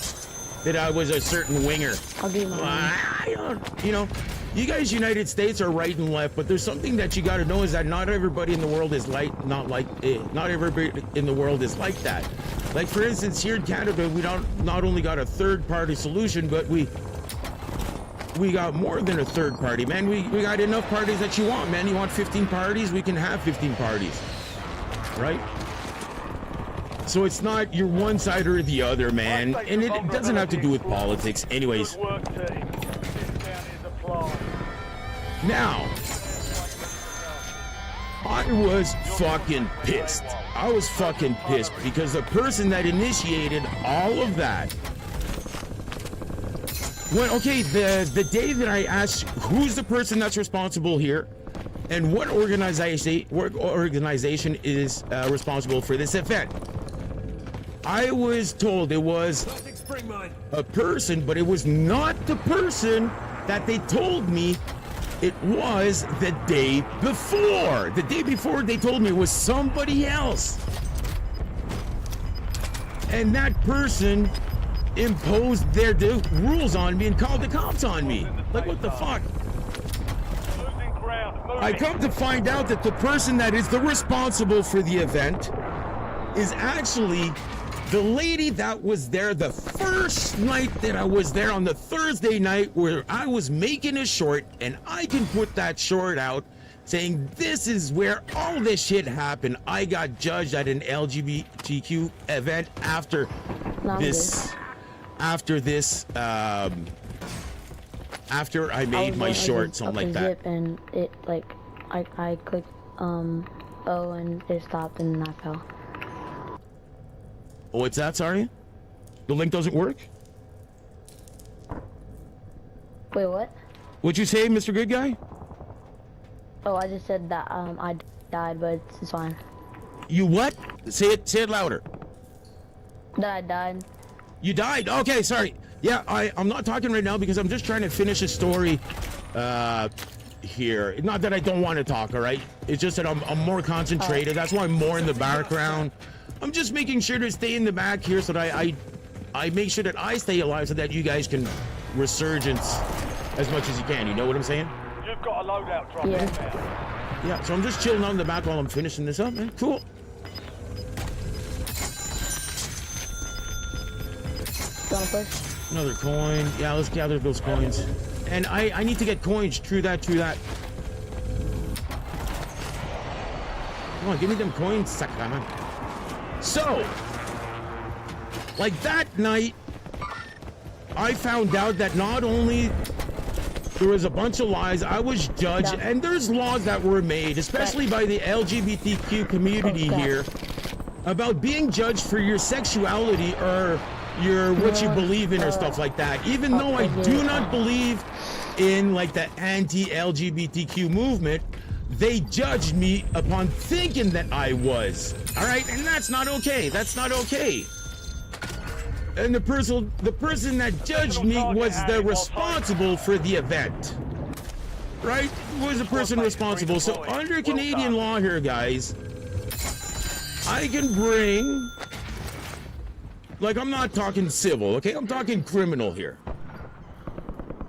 that I was a certain winger. I'll do my I don't, you guys, United States, are right and left, but there's something that you got to know, is that not everybody in the world is not everybody in the world is like that. Like, for instance, here in Canada, we not only got a third-party solution, but we got more than a third party, man. We got enough parties that you want, man. You want 15 parties? We can have 15 parties. Right? So it's not you're one side or the other, man, and it doesn't have to do with politics. Anyways, now I was fucking pissed. I was fucking pissed because the person that initiated all of that, the day that I asked who's the person that's responsible here, and what organization is responsible for this event, I was told it was a person, but it was not the person that they told me it was the day before. The day before, they told me it was somebody else. And that person imposed their rules on me and called the cops on me. Like, what the fuck? I come to find out that the person that is the responsible for the event is actually the lady that was there the first night that I was there, on the Thursday night, where I was making a short, and I can put that short out saying this is where all this shit happened. I got judged at an LGBTQ event after I made my short, something like that. And it, like, I clicked O and it stopped and I fell. Oh, what's that? Sorry? The link doesn't work? Wait, what? What'd you say, Mr. Good Guy? Oh, I just said that I died, but it's fine. You what? Say it louder. That I died. You died? Okay, sorry. Yeah, I'm not talking right now because I'm just trying to finish a story here. Not that I don't want to talk, all right? It's just that I'm more concentrated. That's why I'm more in the background. I'm just making sure to stay in the back here so that I make sure that I stay alive so that you guys can resurgence as much as you can. You know what I'm saying? You've got a loadout drop in there. Yeah, so I'm just chilling out in the back while I'm finishing this up, man. Cool. Another coin. Yeah, let's gather those coins. And I need to get coins. True that. Come on, give me them coins, sucker, man. So, like that night, I found out that not only there was a bunch of lies, I was judged, and there's laws that were made, especially by the LGBTQ community here, about being judged for your sexuality or what you believe in or stuff like that. Even though I do not believe in like the anti-LGBTQ movement, they judged me upon thinking that I was. All right, and that's not okay. That's not okay. And the person that judged me was the responsible for the event. Right? Was the person responsible. So under Canadian law here, guys, I can bring, like, I'm not talking civil, okay? I'm talking criminal here.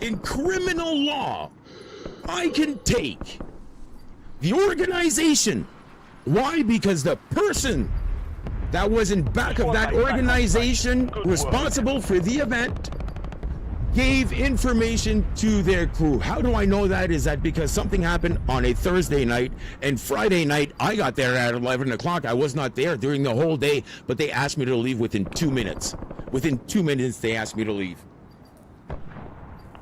In criminal law, I can take the organization. Why? Because the person that was in back of that organization responsible for the event gave information to their crew. How do I know that? Is that because something happened on a Thursday night, and Friday night I got there at 11 o'clock. I was not there during the whole day, but they asked me to leave within 2 minutes. Within 2 minutes they asked me to leave.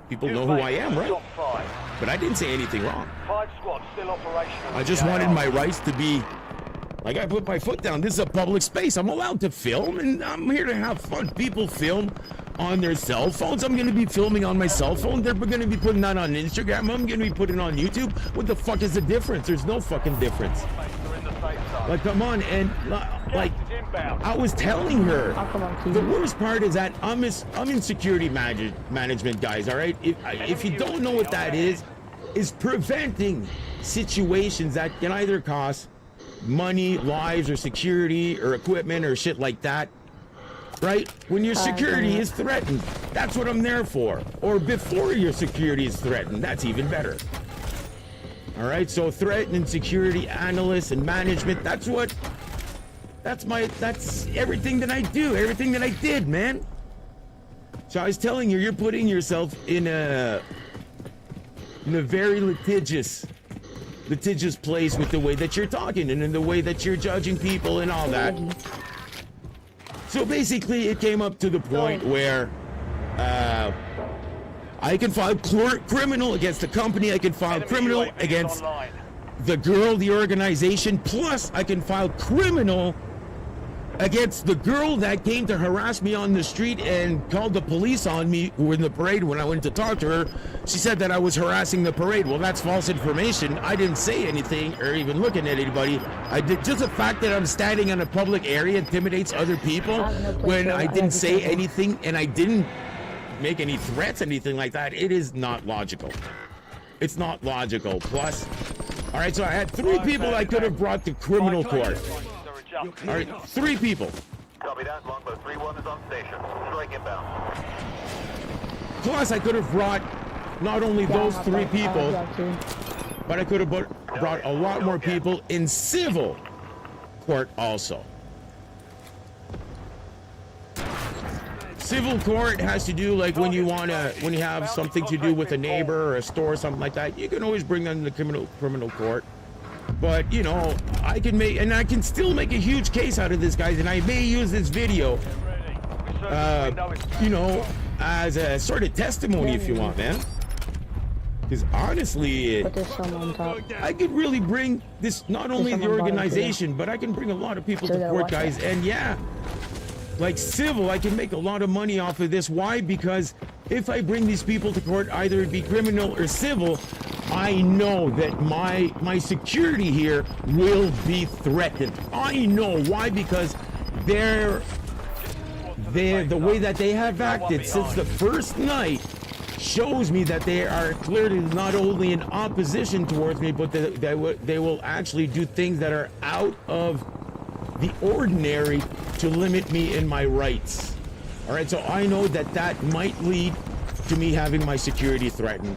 People know who I am, right? Top 5. But I didn't say anything wrong. 5 squads still operational. I just wanted my rights to be, like, I put my foot down. This is a public space. I'm allowed to film, and I'm here to have fun. People film on their cell phones. I'm going to be filming on my cell phone. They're going to be putting that on Instagram. I'm going to be putting it on YouTube. What the fuck is the difference? There's no fucking difference. They're in the safe zone. Like, come on, and like, Gas is inbound. I was telling her, I'll come on, the TV. worst part is that I'm in security management, guys, all right? If you don't know what that is preventing situations that can either cost money, lives, or security, or equipment, or shit like that, right? When your security is threatened, that's what I'm there for. Or before your security is threatened, that's even better. All right, so threat and security analysts and management, that's everything that I do, everything that I did, man. So I was telling you, you're putting yourself in a very litigious place with the way that you're talking and in the way that you're judging people and all that. So basically, it came up to the point where I can file criminal against the company, I can file criminal UAV is against online. the girl, the organization, plus I can file criminal against the girl that came to harass me on the street and called the police on me in the parade. When I went to talk to her, she said that I was harassing the parade. Well, that's false information. I didn't say anything or even looking at anybody. I did. Just the fact that I'm standing in a public area intimidates other people when I didn't say anything and I didn't make any threats, anything like that. It is not logical. It's not logical. Plus, all right, so I had 3 people I could have brought to criminal court. All right, 3 people. Copy that. Longbow 3-1 is on station. Strike inbound. Plus, I could have brought not only those 3 people, but I could have brought a lot more people in civil court also. Civil court has to do like when you have something to do with a neighbor or a store or something like that. You can always bring them to criminal court. But you know, I can still make a huge case out of this, guys, and I may use this video, you know, as a sort of testimony if you want, man. Because honestly, I could really bring this, not only the organization, but I can bring a lot of people to court, guys. And yeah, like civil, I can make a lot of money off of this. Why? Because if I bring these people to court, either it be criminal or civil, I know that my security here will be threatened. I know why, because the way that they have acted since the first night shows me that they are clearly not only in opposition towards me, but they will actually do things that are out of the ordinary to limit me in my rights. All right, so I know that might lead to me having my security threatened.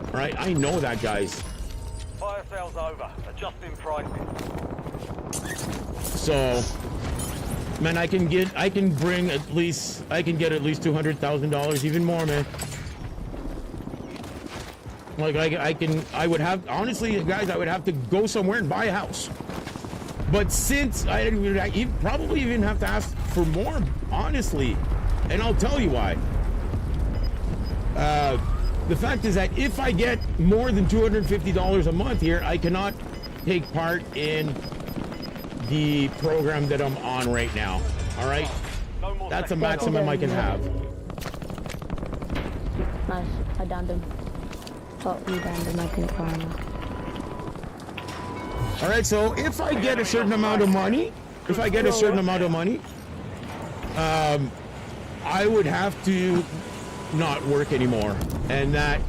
All right, I know that, guys. Fire sales over. Adjusting pricing. So, man, I can get at least $200,000, even more, man. Like I would have, honestly, guys, I would have to go somewhere and buy a house. But since I probably even have to ask for more, honestly, and I'll tell you why. The fact is that if I get more than $250 a month here, I cannot take part in the program that I'm on right now. All right, that's the maximum I can have. Nice, I downed him. Oh, you downed him, I can climb him. All right, so if I get a certain amount of money, I would have to not work anymore, and that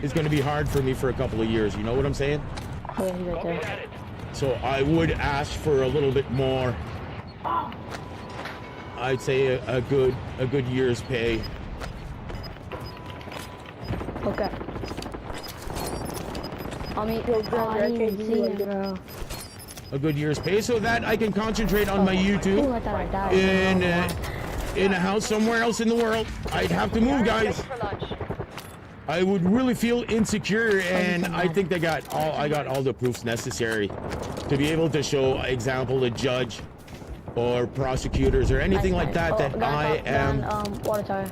is going to be hard for me for a couple of years. You know what I'm saying? Oh, he's right there. So I would ask for a little bit more. I'd say a good year's pay. Okay. I mean, I didn't see him, bro. A good year's pay, so that I can concentrate on my YouTube Ooh, I thought I died. in a house somewhere else in the world. I'd have to move, guys. I would really feel insecure, and I think I got all the proofs necessary to be able to show example to judge or prosecutors or anything like that that I am Water tower.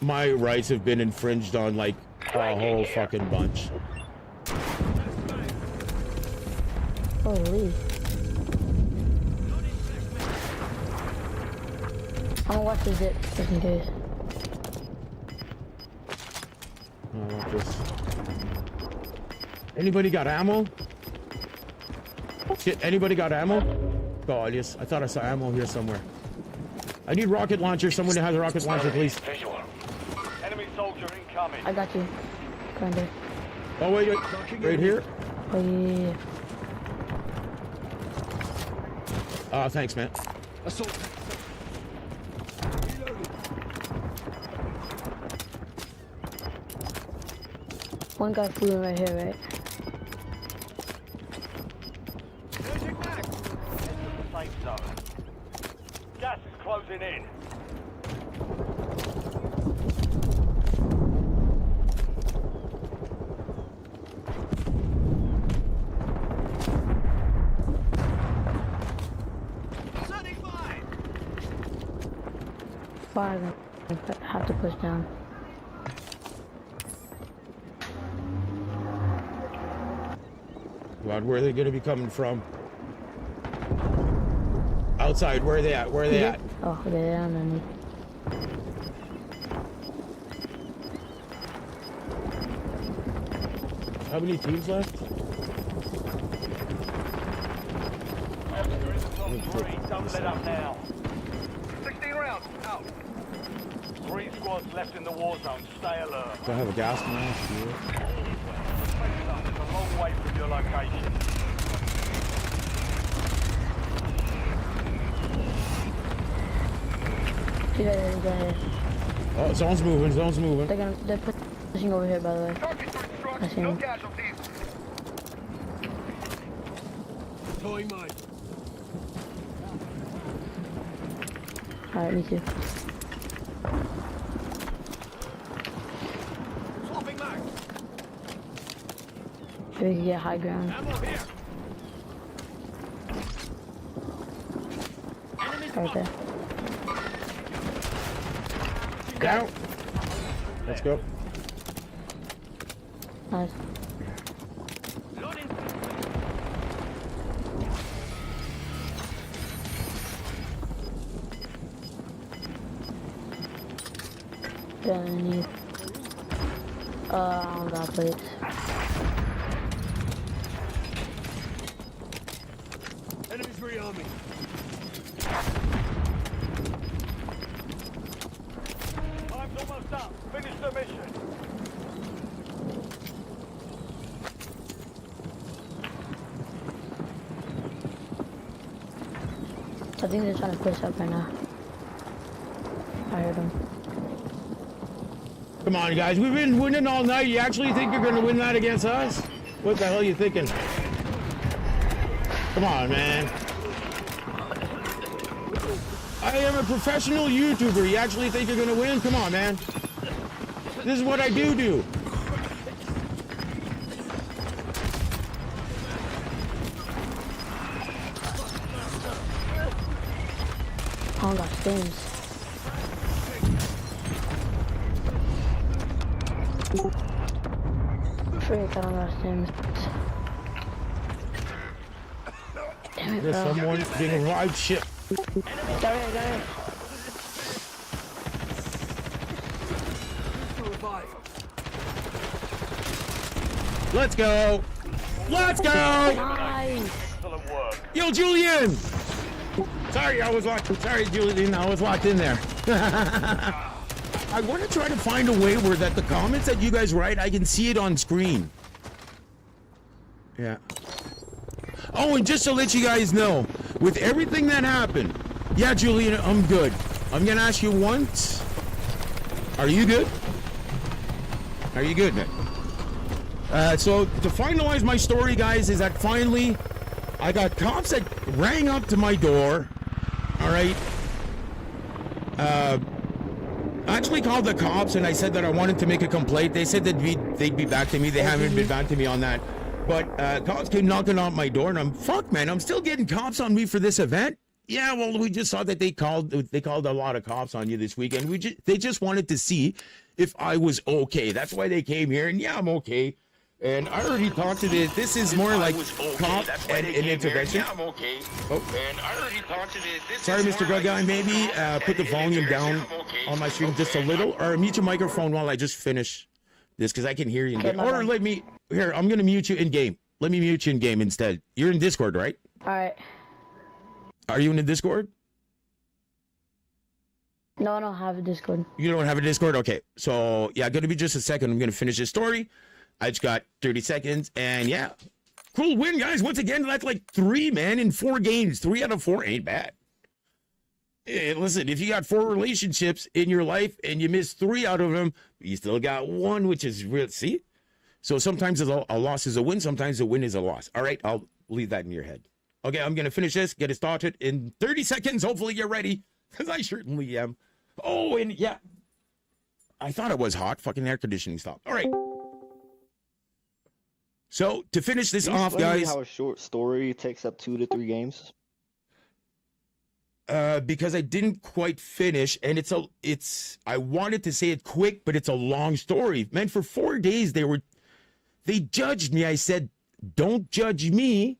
my rights have been infringed on like a whole fucking bunch. Holy. I'm gonna watch the zip just in case. Anybody got ammo? Shit, anybody got ammo? Oh, yes. I thought I saw ammo here somewhere. I need rocket launcher. Someone that has a rocket launcher, please. Visual. Enemy soldier incoming. I got you. Kinda. Oh, wait. Right here? Oh, yeah. Thanks, man. Assault. One guy flew right here, right? Safe zone. Gas is closing in. Five. I have to push down. God, where are they going to be coming from? Outside, where are they at? Where are they at? Oh, they're down underneath. How many teams left? You're in the top three. Don't let up now. 16 rounds. Out. 3 squads left in the war zone. Stay alert. Do I have a gas mask? Yeah. It's a long way from your location. Oh, zone's moving. Zone's moving. They're pushing over here, by the way. I see them. Towing mine. Alright, me too. Swapping mag. Maybe we can get high ground. Ammo here. Right there. Down. Let's go. Nice. Get underneath. I don't got plates. Enemies rearming. Time's almost up. Finish the mission. I think they're trying to push up right now. I heard them. Come on, guys. We've been winning all night. You actually think you're going to win that against us? What the hell are you thinking? Come on, man. I am a professional YouTuber. You actually think you're going to win? Come on, man. This is what I do. I don't got stims. Frick, I don't got stims. Damn it, There's bro. someone being revived. Shit. Got it. Let's go. Let's go. Nice. Excellent work. Yo, Julian. Sorry, I was locked. Sorry, Julian. I was locked in there. I want to try to find a way where that the comments that you guys write, I can see it on screen. Yeah. Oh, and just to let you guys know, with everything that happened, yeah, Julian, I'm good. I'm gonna ask you once. Are you good? Are you good, man? So to finalize my story, guys, is that finally I got cops that rang up to my door. All right. I actually called the cops and I said that I wanted to make a complaint. They said that they'd be back to me. They haven't been back to me on that. But cops came knocking on my door and I'm still getting cops on me for this event. Yeah, well, we just saw that they called a lot of cops on you this weekend. They just wanted to see if I was okay. That's why they came here, and yeah, I'm okay. And I already talked to this. This is more like cop and an intervention. Yeah, I'm okay. Oh. And I already talked to this. Sorry, Mr. Good Guy. Maybe put the volume down on my stream just a little, or mute your microphone while I just finish this, because I can hear you in game. Or let me here. I'm gonna mute you in game. Let me mute you in game instead. You're in Discord, right? All right. Are you in the Discord? No, I don't have a Discord. You don't have a Discord? Okay. So, yeah, gonna be just a second. I'm gonna finish this story. I just got 30 seconds, and yeah. Cool win, guys. Once again, that's like 3, man, in 4 games. 3 out of 4 ain't bad. Hey, listen, if you got 4 relationships in your life and you miss 3 out of them, you still got 1, which is real. See? So sometimes a loss is a win. Sometimes a win is a loss. All right, I'll leave that in your head. Okay, I'm going to finish this, get it started in 30 seconds. Hopefully you're ready, because I certainly am. Oh, and yeah. I thought it was hot. Fucking air conditioning stopped. All right. So, to finish this off, guys. How a short story takes up 2 to 3 games? Because I didn't quite finish, and I wanted to say it quick, but it's a long story. Man, for 4 days, they judged me. I said, don't judge me.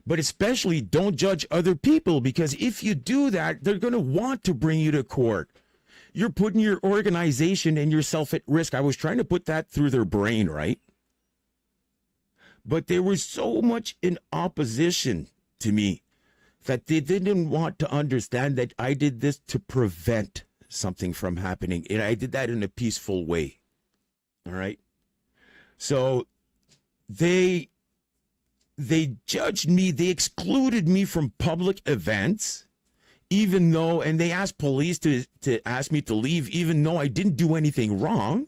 But especially don't judge other people, because if you do that, they're going to want to bring you to court. You're putting your organization and yourself at risk. I was trying to put that through their brain, right? But there was so much in opposition to me that they didn't want to understand that I did this to prevent something from happening. And I did that in a peaceful way. All right? So they judged me, they excluded me from public events, even though, and they asked police to ask me to leave, even though I didn't do anything wrong.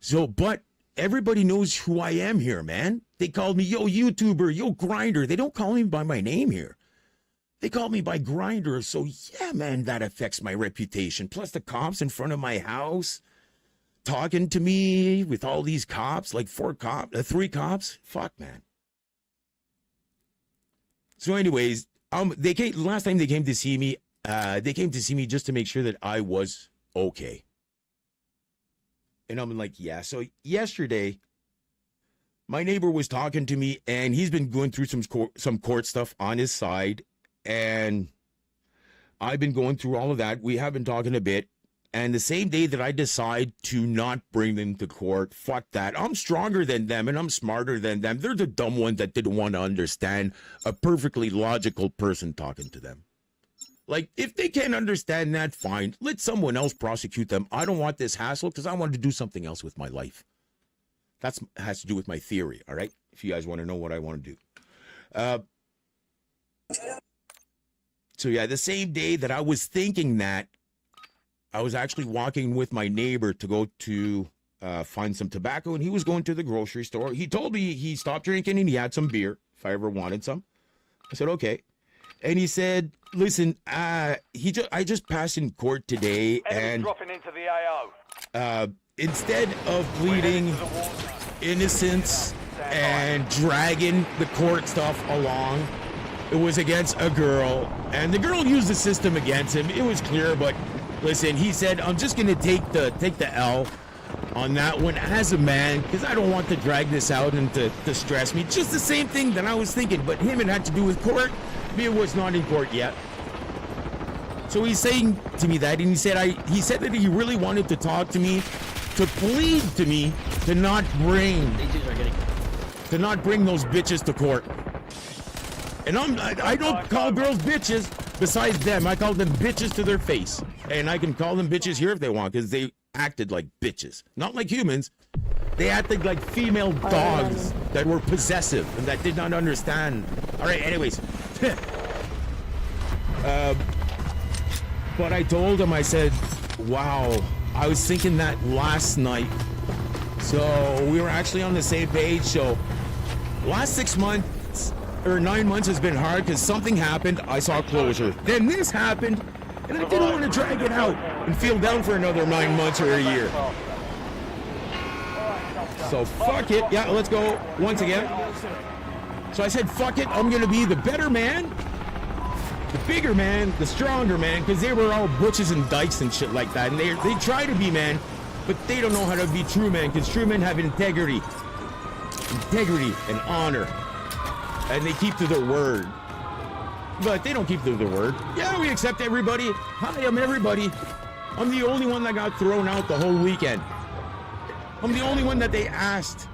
So, but everybody knows who I am here, man. They called me, yo, YouTuber, yo, Grinder. They don't call me by my name here. They call me by Grinder. So, yeah, man, that affects my reputation. Plus the cops in front of my house talking to me with all these cops, like 3 cops. Fuck, man. So anyways, last time they came to see me, just to make sure that I was okay. And I'm like, yeah. So yesterday, my neighbor was talking to me, and he's been going through some court stuff on his side, and I've been going through all of that. We have been talking a bit. And the same day that I decide to not bring them to court, fuck that. I'm stronger than them, and I'm smarter than them. They're the dumb ones that didn't want to understand a perfectly logical person talking to them. Like, if they can't understand that, fine. Let someone else prosecute them. I don't want this hassle, because I want to do something else with my life. That has to do with my theory, all right? If you guys want to know what I want to do. So, yeah, the same day that I was thinking that, I was actually walking with my neighbor to go to find some tobacco, and he was going to the grocery store. He told me he stopped drinking and he had some beer if I ever wanted some. I said, okay. And he said, listen, I just passed in court today, and dropping into the AO. Instead of pleading innocence and dragging the court stuff along, it was against a girl, and the girl used the system against him. It was clear, but listen, he said, I'm just going to take the L on that one as a man, because I don't want to drag this out and to stress me. Just the same thing that I was thinking, but him, it had to do with court. Me, it was not in court yet. So he's saying to me that, and he said that he really wanted to talk to me, to plead to me to not bring those bitches to court. And I don't call girls bitches. Besides them, I call them bitches to their face. And I can call them bitches here if they want, because they acted like bitches. Not like humans. They acted like female dogs that were possessive and that did not understand. All right, anyways. But I told him, I said, wow, I was thinking that last night. So we were actually on the same page. So last 6 months, or 9 months has been hard because something happened. I saw closure. Then this happened, and I didn't want to drag it out and feel down for another 9 months or a year. So fuck it. Yeah, let's go once again. So I said, fuck it. I'm going to be the better man. The bigger man, the stronger man, because they were all butches and dykes and shit like that. And they try to be man, but they don't know how to be true men, because true men have integrity and honor. And they keep to their word. But they don't keep to their word. Yeah, we accept everybody. Hi, I'm everybody. I'm the only one that got thrown out the whole weekend. I'm the only one that they asked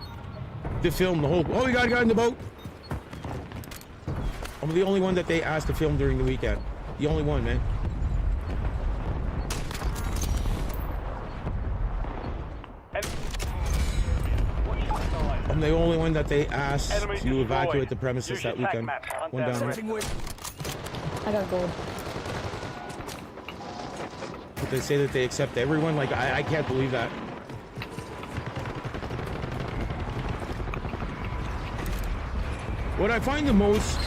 to film the whole... Oh, we got a guy in the boat. I'm the only one that they asked to film during the weekend. The only one, man. I'm the only one that they asked to evacuate the premises that weekend. One down there. I got gold. But they say that they accept everyone. Like, I can't believe that. What I find the most,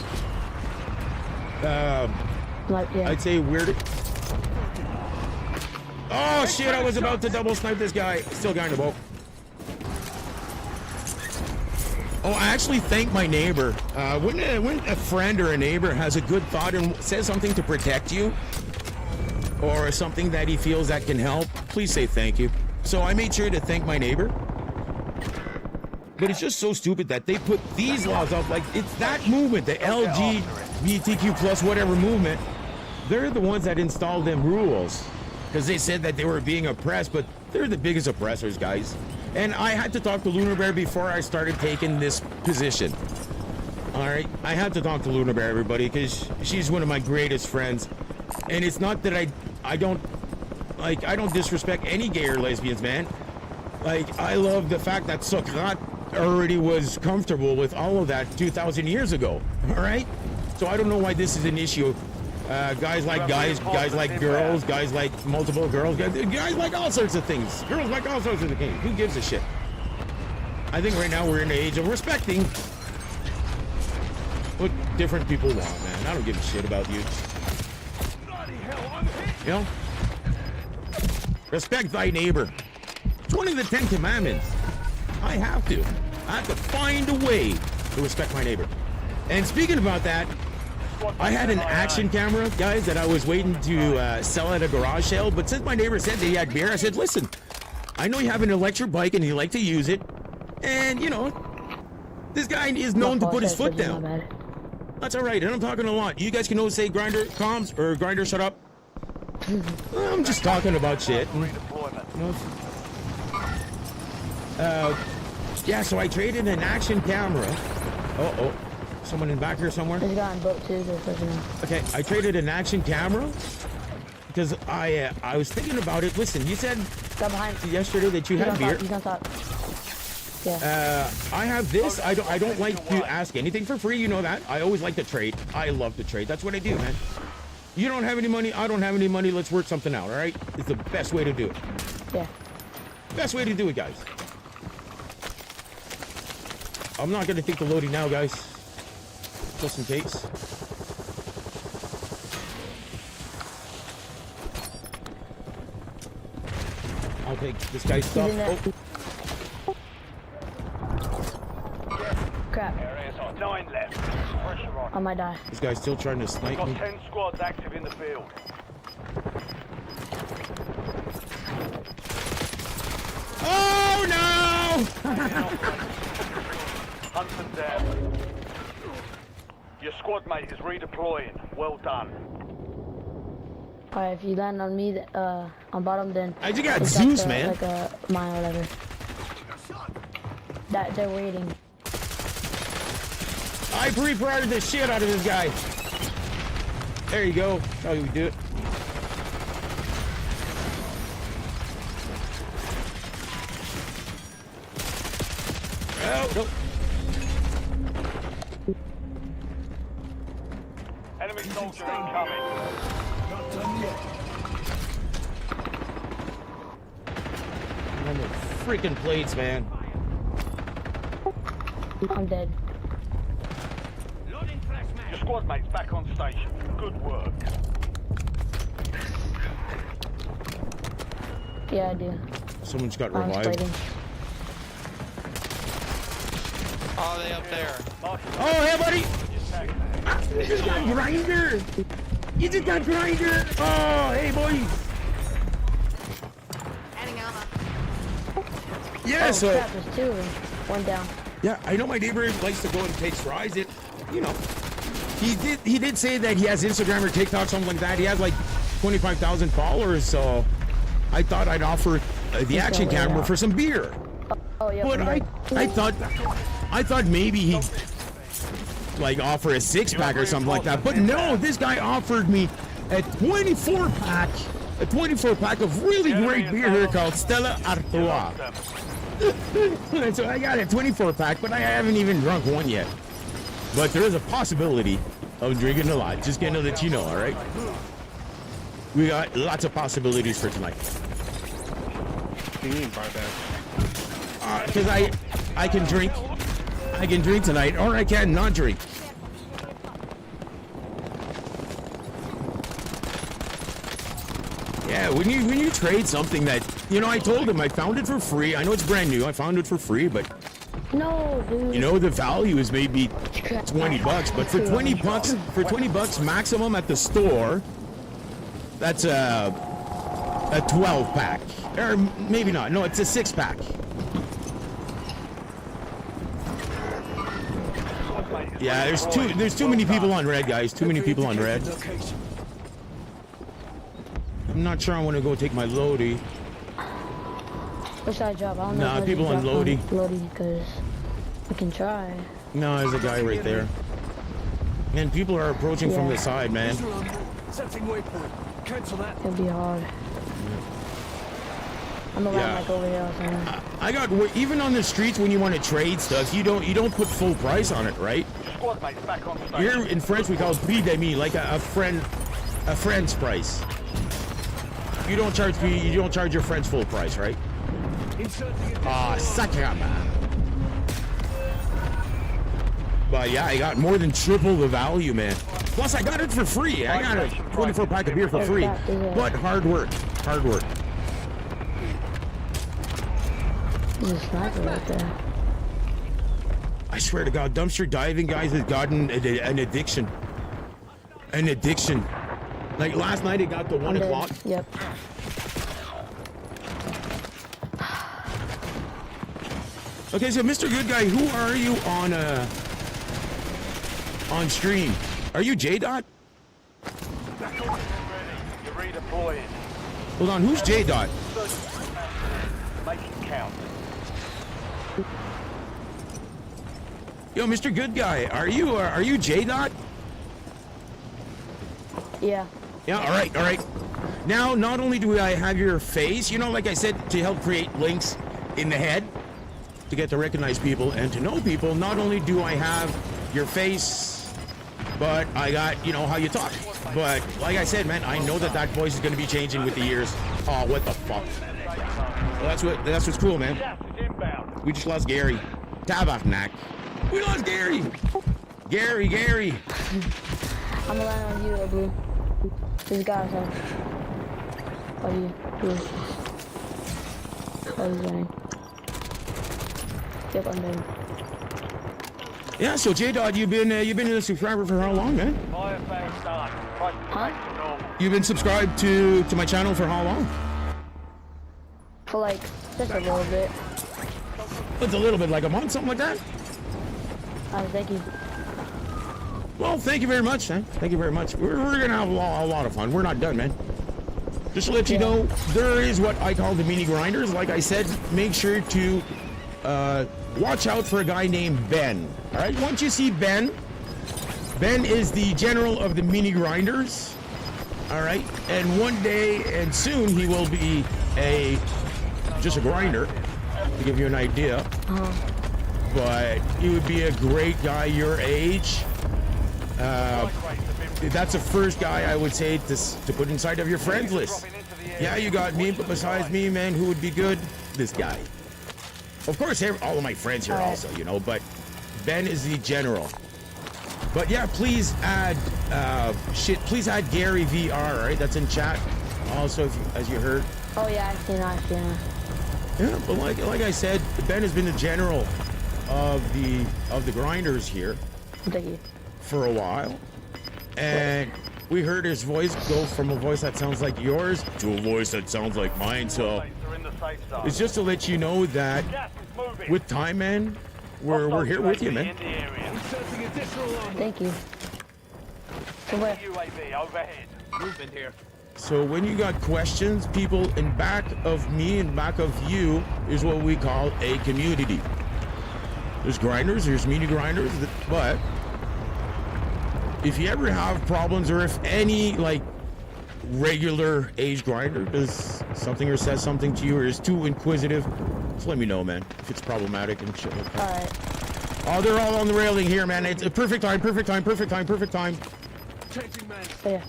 I'd say weird. Oh shit! I was about to double snipe this guy. Still got in the boat. Oh, I actually thank my neighbor. When a friend or a neighbor has a good thought and says something to protect you, or something that he feels that can help, please say thank you. So I made sure to thank my neighbor. But it's just so stupid that they put these laws up. Like, it's that movement, the LGBTQ plus whatever movement. They're the ones that installed them rules. Because they said that they were being oppressed, but they're the biggest oppressors, guys. And I had to talk to Lunar Bear before I started taking this position. All right, I had to talk to Lunar Bear, everybody, because she's one of my greatest friends. And it's not that I don't disrespect any gay or lesbians, man. Like, I love the fact that Sokrat already was comfortable with all of that 2,000 years ago. All right, so I don't know why this is an issue. Guys like guys like girls, guys like multiple girls, guys like all sorts of things. Girls like all sorts of things. Who gives a shit? I think right now we're in the age of respecting what different people want, man. I don't give a shit about you. You know? Respect thy neighbor. It's one of the 10 commandments. I have to find a way to respect my neighbor. And speaking about that, I had an action camera, guys, that I was waiting to sell at a garage sale. But since my neighbor said that he had beer, I said, listen, I know you have an electric bike and you like to use it. And, you know, this guy is known to put his foot down. That's all right. And I'm talking a lot. You guys can always say Grinder comms or Grinder shut up. I'm just talking about shit. And, you know, yeah, so I traded an action camera. Oh. Someone in back here somewhere? There's a guy on boat too. Okay, I traded an action camera because I was thinking about it. Listen, you said yesterday that you had beer. He's on top. Yeah. I have this. I don't like to ask anything for free. You know that. I always like to trade. I love to trade. That's what I do, man. You don't have any money. I don't have any money. Let's work something out. All right? It's the best way to do it. Yeah. Best way to do it, guys. I'm not gonna take the loading now, guys. Just in case. I'll take this guy's stuff. Oh. Crap. 9 left. Pressure on. I might die. This guy's still trying to snipe Got me. 10 squads active in the field. Oh no! Hunt them down. Your squad mate is redeploying. Well done. Alright, if you land on me, on bottom, then I just got it's Zeus, like man. like a mile or whatever. That they're waiting. I pre-primed the shit out of this guy. There you go. That's how we do it. Oh, nope. Enemy soldier incoming. Not done yet. On the freaking plates, man. I'm dead. Your squad mate's back on station. Good work. Yeah, I do. Someone's got I'm revived. fighting. Oh, they up there. Oh, hey, buddy! I just got Grinder! You just got grinder. Oh, hey boys. Adding ammo. Yeah, Oh, so crap, there's two of them. One down. yeah, I know my neighbor likes to go and take strides. It, you know, he did say that he has Instagram or TikTok, something like that. He has like 25,000 followers, so I thought I'd offer the action camera for some beer. Oh, yeah. But I thought maybe he'd like offer a 6-pack or something like that. But no, this guy offered me a 24-pack, of really great beer here called Stella Artois. So I got a 24-pack, but I haven't even drunk one yet. But there is a possibility of drinking a lot. Just gonna let you know, all right? We got lots of possibilities for tonight. What do you mean by that? Because I can drink. I can drink tonight, or I can not drink. Yeah, when you trade something that, you know, I told him I found it for free. I know it's brand new. I found it for free, but No, dude. you know the value is maybe $20, but for 20 bucks maximum at the store, that's a 12-pack, or maybe not. No, it's a 6-pack. Yeah, there's too many people on red, guys. Too many people on red. I'm not sure I want to go take my Lodi. Where should I drop? I don't know. Nah, if I people should on drop Lodi. Lodi, because we can try. No, there's a guy right there. Man, people are approaching from the side, man. Setting waypoint. Cancel that. It'll be hard. I'm around like over here. So. I got even on the streets when you want to trade stuff, you don't put full price on it, right? Squad mates back on station. Here in French we call prix d'ami, like a friend's price. You don't charge your friends full price, right? Sacrament. But yeah, I got more than triple the value, man. Plus I got it for free. I got a 24-pack of beer for free. But hard work. There's a sniper right there. I swear to God, dumpster diving guys has gotten an addiction. An addiction. Like last night it got to 1 o'clock. Yep. Okay, so Mr. Good Guy, who are you on stream? Are you J-Dot? You're redeploying. Hold on, who's J-Dot? Make it count. Yo, Mr. Good Guy, are you J-Dot? Yeah. Yeah, all right. Now, not only do I have your face, you know, like I said, to help create links in the head, to get to recognize people and to know people, not only do I have your face, but I got, you know, how you talk. But like I said, man, I know that voice is going to be changing with the years. Oh, what the fuck? Well, that's what's cool, man. We just lost Gary. Tabarnak. We lost Gary. Gary. I'm gonna land on you, Blue. This guy's on. What are you? What are you doing? Yep, I'm dead. Yeah, so J-Dot, you've been a subscriber for how long, man? Huh? You've been subscribed to my channel for how long? For like just a little bit. It's a little bit, like a month, something like that. Thank you. Well, thank you very much, man. Thank you very much. We're gonna have a lot of fun. We're not done, man. Just to let you know, there is what I call the mini grinders. Like I said, make sure to watch out for a guy named Ben. All right, once you see Ben is the general of the mini grinders. All right, and one day and soon he will be just a grinder, to give you an idea. But he would be a great guy your age. That's the first guy I would say to put inside of your friends list. Yeah, you got me, but besides me, man, who would be good? This guy. Of course, all of my friends here also, you know, but Ben is the general. But yeah, please add please add Gary VR, right? That's in chat. Also, as you heard. Oh yeah, I see that. Yeah, but like I said, Ben has been the general of the grinders here Thank you. for a while, and we heard his voice go from a voice that sounds like yours to a voice that sounds like mine. So They're in the safe zone. it's just to let you know that Gas is moving. with time, man, we're here with you, UAV man. in the area. Inserting additional armor. Thank you. So where? UAV overhead. Movement here. So when you got questions, people in back of me and back of you is what we call a community. There's grinders, there's mini grinders, but if you ever have problems or if any like regular age grinder does something or says something to you or is too inquisitive, just let me know, man, if it's problematic and shit like that. All right. Oh, they're all on the railing here, man. It's a perfect time, perfect time, perfect time, perfect time. Changing man. There.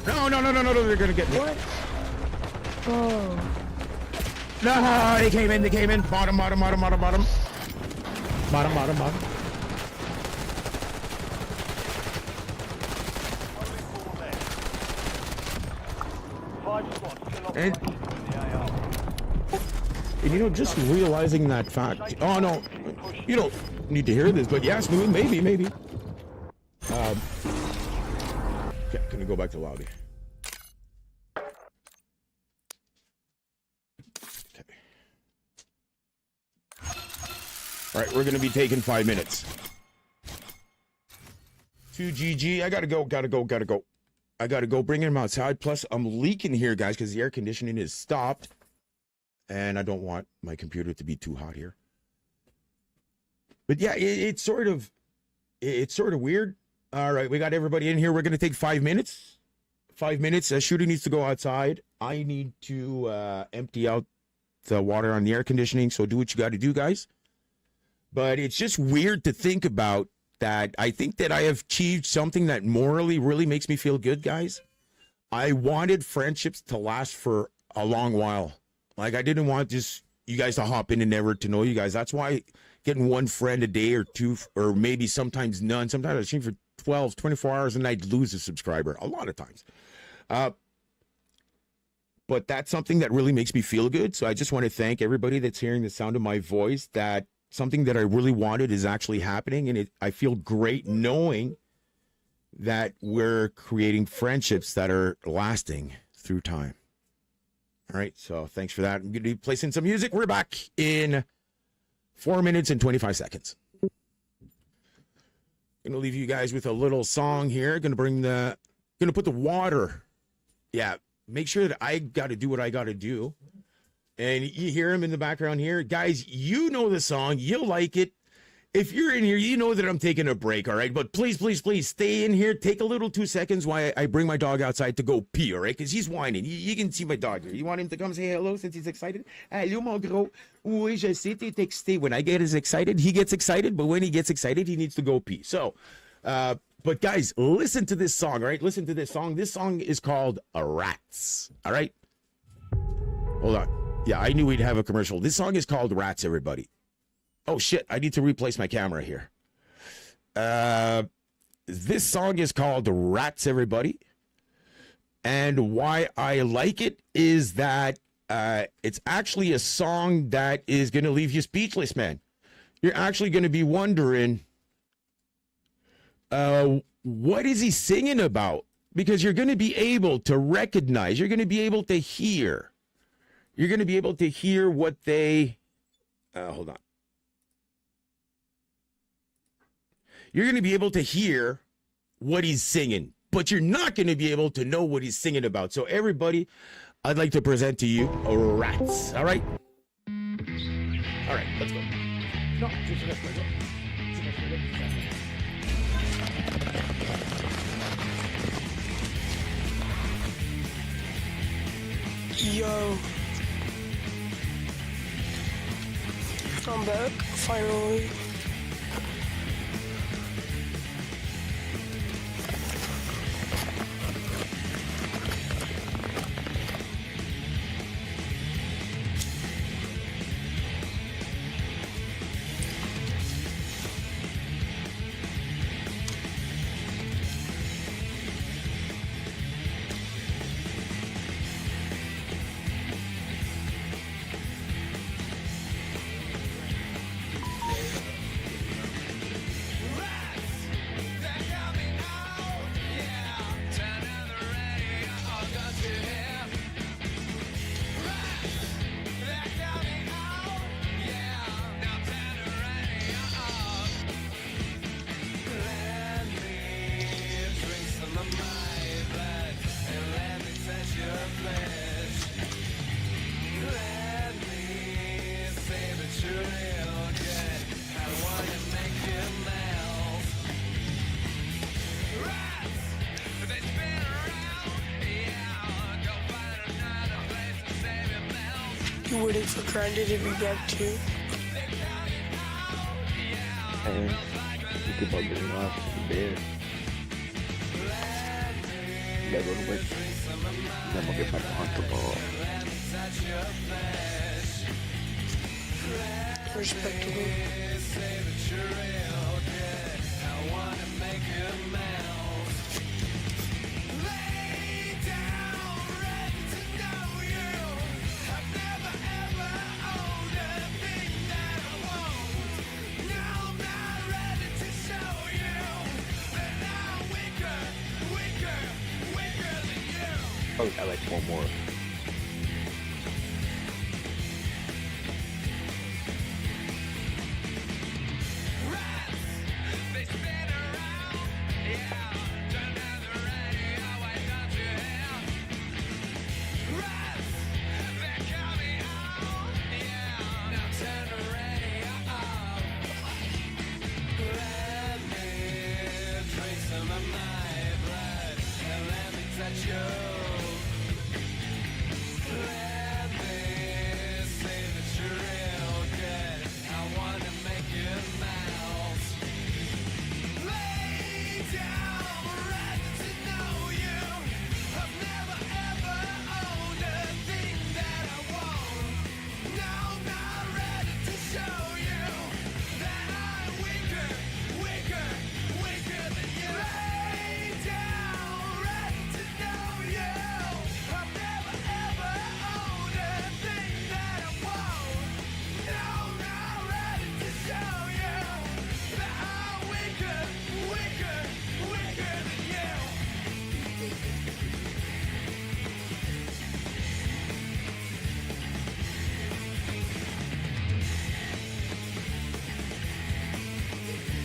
No, they're gonna get me. What? Oh. No, they came in. Bottom. Bottom. And you know, just realizing that fact. Oh no, you don't need to hear this, but yeah, Smooth, maybe. Yeah, can we go back to lobby? Okay. All right, we're gonna be taking 5 minutes. 2GG. I gotta go. I gotta go bring him outside. Plus, I'm leaking here, guys, because the air conditioning is stopped. And I don't want my computer to be too hot here. But yeah, it's sort of weird. All right, we got everybody in here. We're gonna take 5 minutes. 5 minutes. Shooter needs to go outside. I need to empty out the water on the air conditioning. So do what you got to do, guys. But it's just weird to think about that. I think that I have achieved something that morally really makes me feel good, guys. I wanted friendships to last for a long while. Like, I didn't want just you guys to hop in and never to know you guys. That's why getting one friend a day or two, or maybe sometimes none. Sometimes I stream for 12, 24 hours and I'd lose a subscriber a lot of times. But that's something that really makes me feel good. So I just want to thank everybody that's hearing the sound of my voice, that something that I really wanted is actually happening. And I feel great knowing that we're creating friendships that are lasting through time. All right, so thanks for that. I'm going to be placing some music. We're back in 4 minutes and 25 seconds. Going to leave you guys with a little song here. Going to put the water. Yeah, make sure that I got to do what I got to do. And you hear him in the background here. Guys, you know the song. You'll like it. If you're in here, you know that I'm taking a break, all right? But please, please, please stay in here. Take a little 2 seconds while I bring my dog outside to go pee, all right? Because he's whining. You can see my dog here. You want him to come say hello since he's excited? Hello, mon gros. Oui, je sais, t'es excité. When I get excited, he gets excited. But when he gets excited, he needs to go pee. So, but guys, listen to this song, all right? Listen to this song. This song is called Rats, all right? Hold on. Yeah, I knew we'd have a commercial. This song is called Rats, everybody. Oh, shit. I need to replace my camera here. This song is called Rats, everybody. And why I like it is that it's actually a song that is going to leave you speechless, man. You're actually going to be wondering, what is he singing about? Because you're going to be able to recognize, you're going to be able to hear. You're going to be able to hear what they... hold on. You're going to be able to hear what he's singing, but you're not going to be able to know what he's singing about. So everybody, I'd like to present to you Rats. All right? All right, let's go. No, just let's go. Yo. I'm back, finally. waiting for Grinded to be back too. And you keep on getting off the bed. Gotta go to bed. Then we'll get back to hunt the ball. Respectable. Oh, I like one more.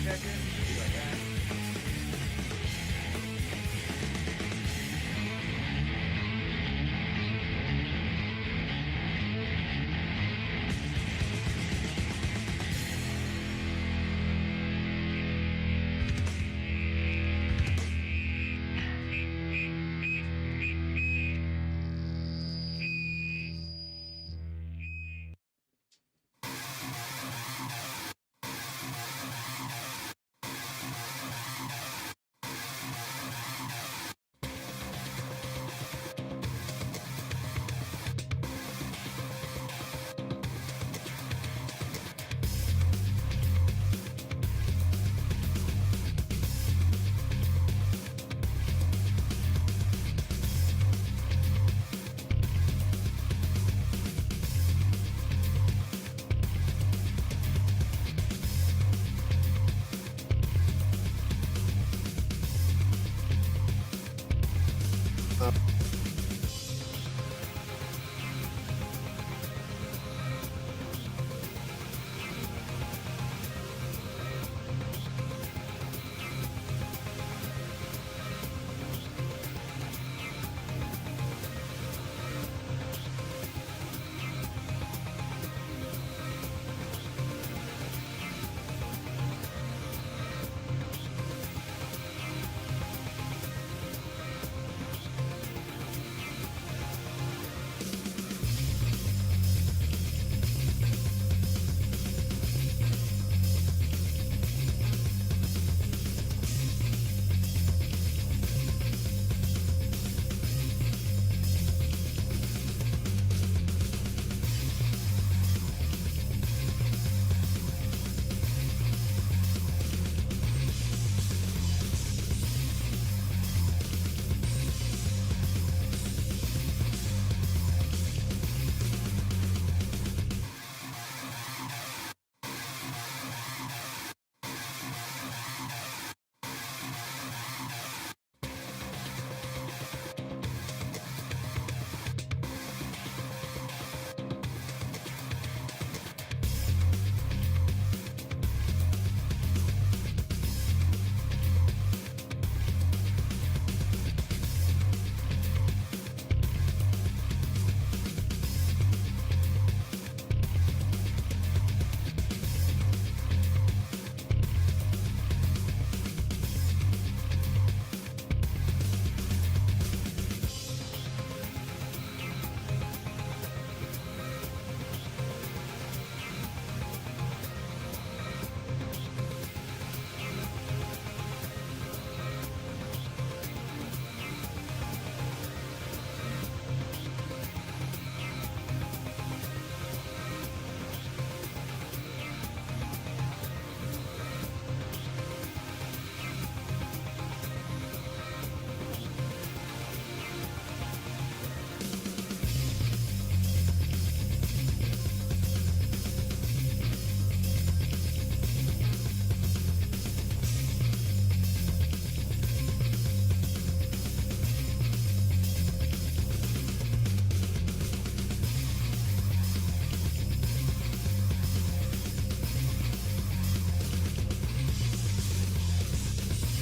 Victories.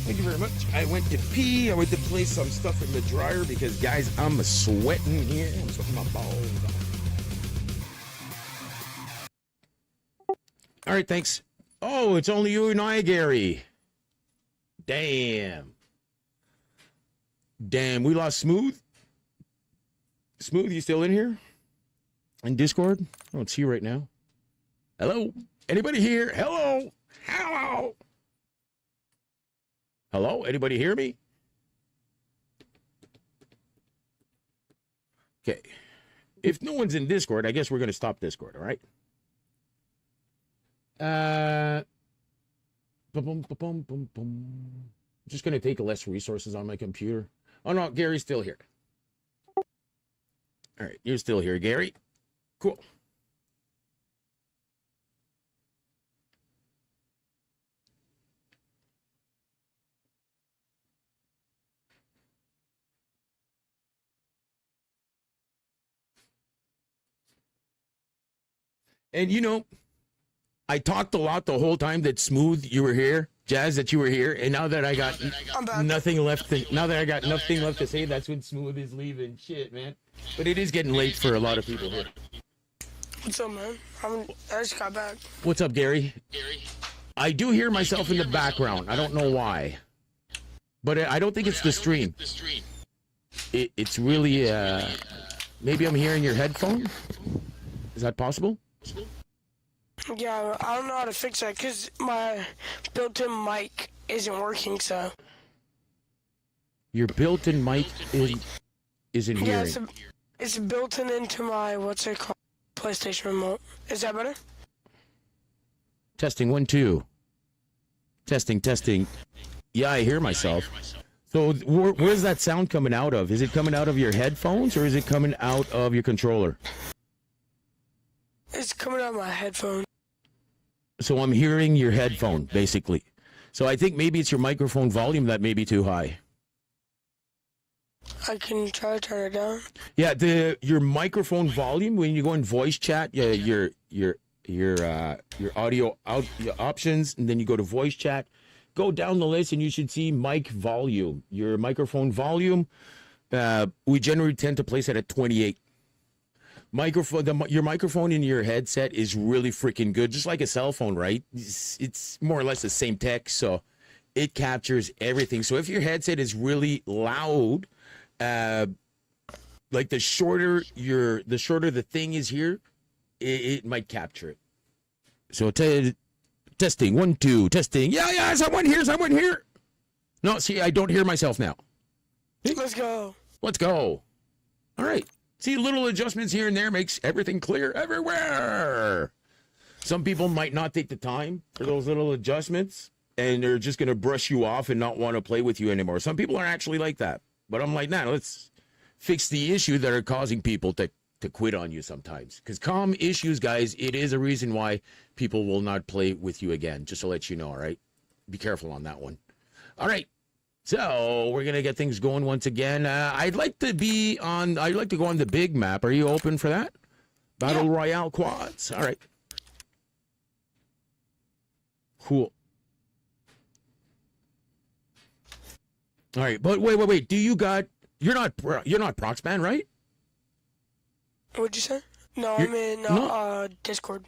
Thank you very much. I went to pee. I went to place some stuff in the dryer because, guys, I'm sweating here. I'm sweating my balls off. All right, thanks. Oh, it's only you and I, Gary. Damn. Damn, we lost Smooth. Smooth, you still in here? In Discord? I don't see you right now. Hello? Anybody here? Hello? Hello? Hello? Anybody hear me? Okay. If no one's in Discord, I guess we're going to stop Discord, all right? Just going to take less resources on my computer. Oh, no, Gary's still here. All right, you're still here, Gary. Cool. And, you know, I talked a lot the whole time that Smooth, you were here, Jazz, that you were here, and now that I got nothing left to say, that's when Smooth is leaving. Shit, man. But it is getting late for a lot of people here. What's up, man? I just got back. What's up, Gary? I do hear myself in the background. I don't know why. But I don't think it's the stream. It's really, maybe I'm hearing your headphone? Is that possible? Yeah, I don't know how to fix that because my built-in mic isn't working, so. Your built-in mic isn't Yeah, hearing. it's built-in into my, what's it called, PlayStation remote. Is that better? Testing, 1, 2. Testing. Yeah, I hear myself. So where's that sound coming out of? Is it coming out of your headphones or is it coming out of your controller? It's coming out of my headphone. So I'm hearing your headphone, basically. So I think maybe it's your microphone volume that may be too high. I can try to turn it down. Yeah, your microphone volume when you go in voice chat, yeah, your audio your options, and then you go to voice chat. Go down the list, and you should see mic volume. Your microphone volume. We generally tend to place it at 28. Your microphone in your headset is really freaking good, just like a cell phone, right? It's more or less the same tech, so it captures everything. So if your headset is really loud, like the shorter the thing is here, it might capture it. So testing, 1, 2, testing. Yeah, someone here. No, see, I don't hear myself now. Let's go. All right. See, little adjustments here and there makes everything clear everywhere. Some people might not take the time for those little adjustments, and they're just going to brush you off and not want to play with you anymore. Some people are actually like that. But I'm like, nah, let's fix the issue that are causing people to quit on you sometimes. Because comm issues, guys, it is a reason why people will not play with you again, just to let you know, all right? Be careful on that one. All right. So we're gonna get things going once again. I'd like to go on the big map. Are you open for that? Battle Royale quads. All right. Cool. All right, but wait. You're not Proxman, right? What'd you say? No, I'm in Discord.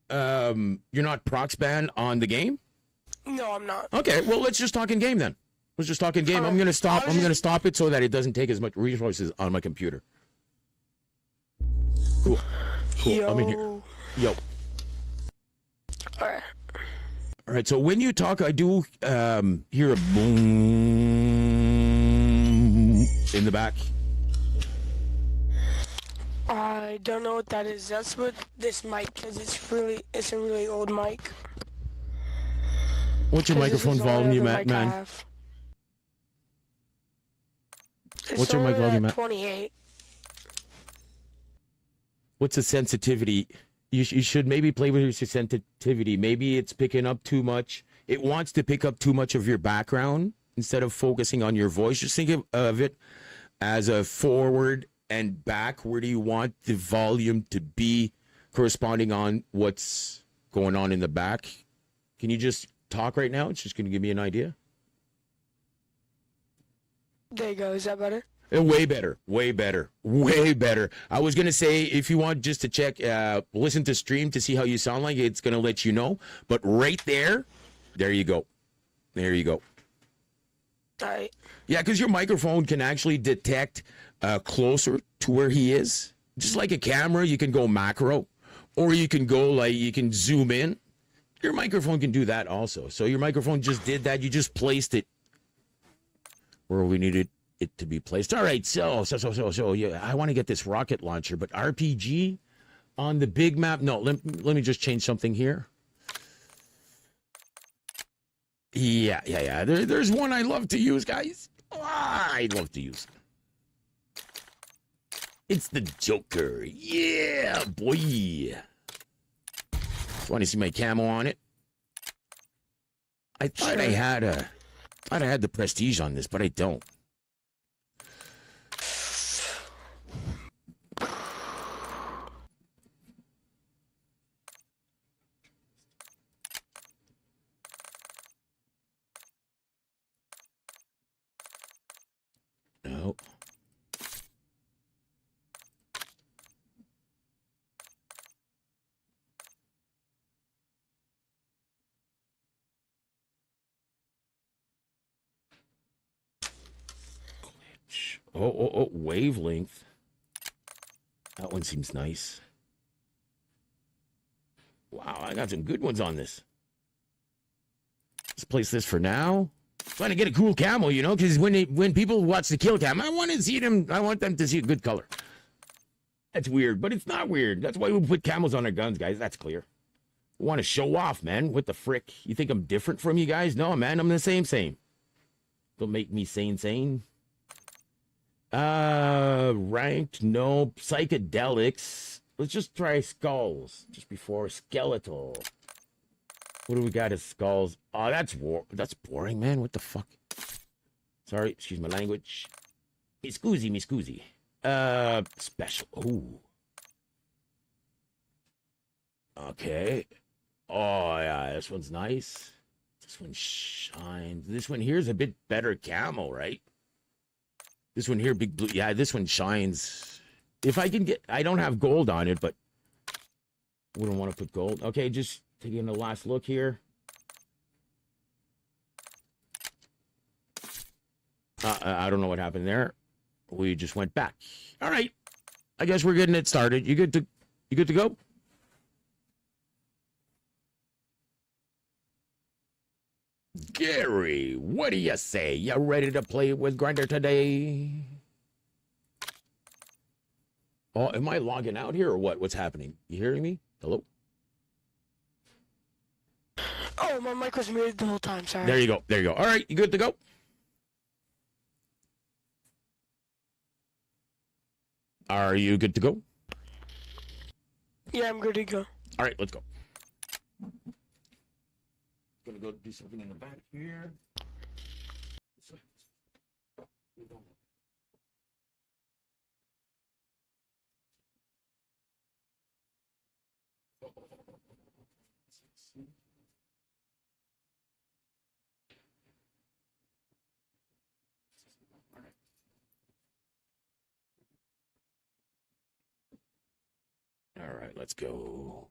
You're not Proxman on the game? No, I'm not. Okay, well let's just talk in game then. Let's just talk in game. I'm gonna stop it so that it doesn't take as much resources on my computer. Cool. Yo. I'm in here. Yo. Alright. Alright, so when you talk, I do hear a boom in the back. I don't know what that is. That's what this mic, because it's a really old mic. What's your microphone volume at, man? What's your mic volume at? 28. What's the sensitivity? You should maybe play with your sensitivity. Maybe it's picking up too much. It wants to pick up too much of your background instead of focusing on your voice. Just think of it as a forward and back. Where do you want the volume to be corresponding on what's going on in the back? Can you just talk right now? It's just going to give me an idea. There you go. Is that better? Way better, way better, way better. I was gonna say if you want just to check, listen to stream to see how you sound like, it's gonna let you know. But right there, there you go, there you go. All right. Yeah, because your microphone can actually detect closer to where he is. Just like a camera, you can go macro, or you can go like you can zoom in. Your microphone can do that also. So your microphone just did that. You just placed it where we needed it to be placed. All right, so yeah, I want to get this rocket launcher, but RPG on the big map. No, let me just change something here. Yeah. There's one I love to use, guys. I love to use. It's the Joker. Yeah, boy. Want to see my camo on it? I thought I had the prestige on this, but I don't. No. Oh, wavelength. That one seems nice. Wow, I got some good ones on this. Let's place this for now. Trying to get a cool camo, you know, because when people watch the kill cam, I want them to see a good color. That's weird, but it's not weird. That's why we put camos on our guns, guys. That's clear. We want to show off, man. What the frick? You think I'm different from you guys? No, man, I'm the same. Don't make me sane. Ranked, no. Psychedelics. Let's just try skulls just before skeletal. What do we got as skulls? Oh, that's boring, man. What the fuck? Sorry, excuse my language. Me scusi. Special. Ooh. Okay. Oh, yeah, this one's nice. This one shines. This one here's a bit better camo, right? This one here, big blue. Yeah, this one shines. If I can get... I don't have gold on it, but... wouldn't want to put gold. Okay, just taking a last look here. I don't know what happened there. We just went back. All right. I guess we're getting it started. You good to go? Gary, what do you say? You ready to play with Grinder today? Oh, am I logging out here or what? What's happening? You hearing me? Hello? Oh, my mic was muted the whole time. Sorry. There you go. All right, you good to go? Are you good to go? Yeah, I'm good to go. All right, let's go. Gonna go do something in the back here. All right, let's go.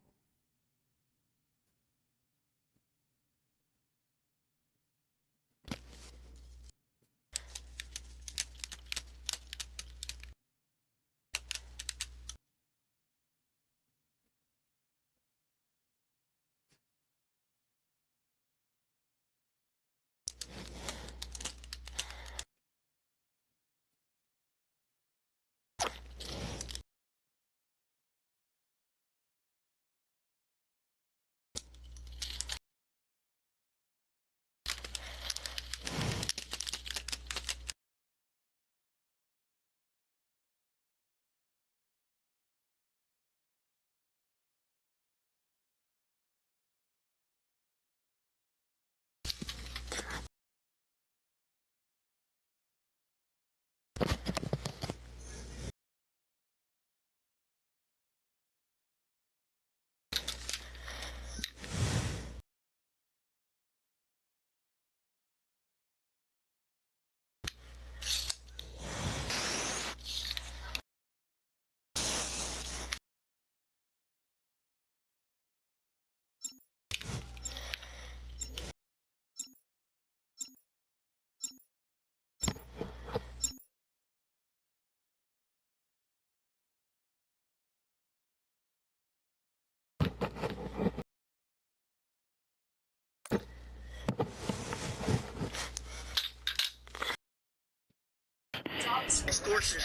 Extortion.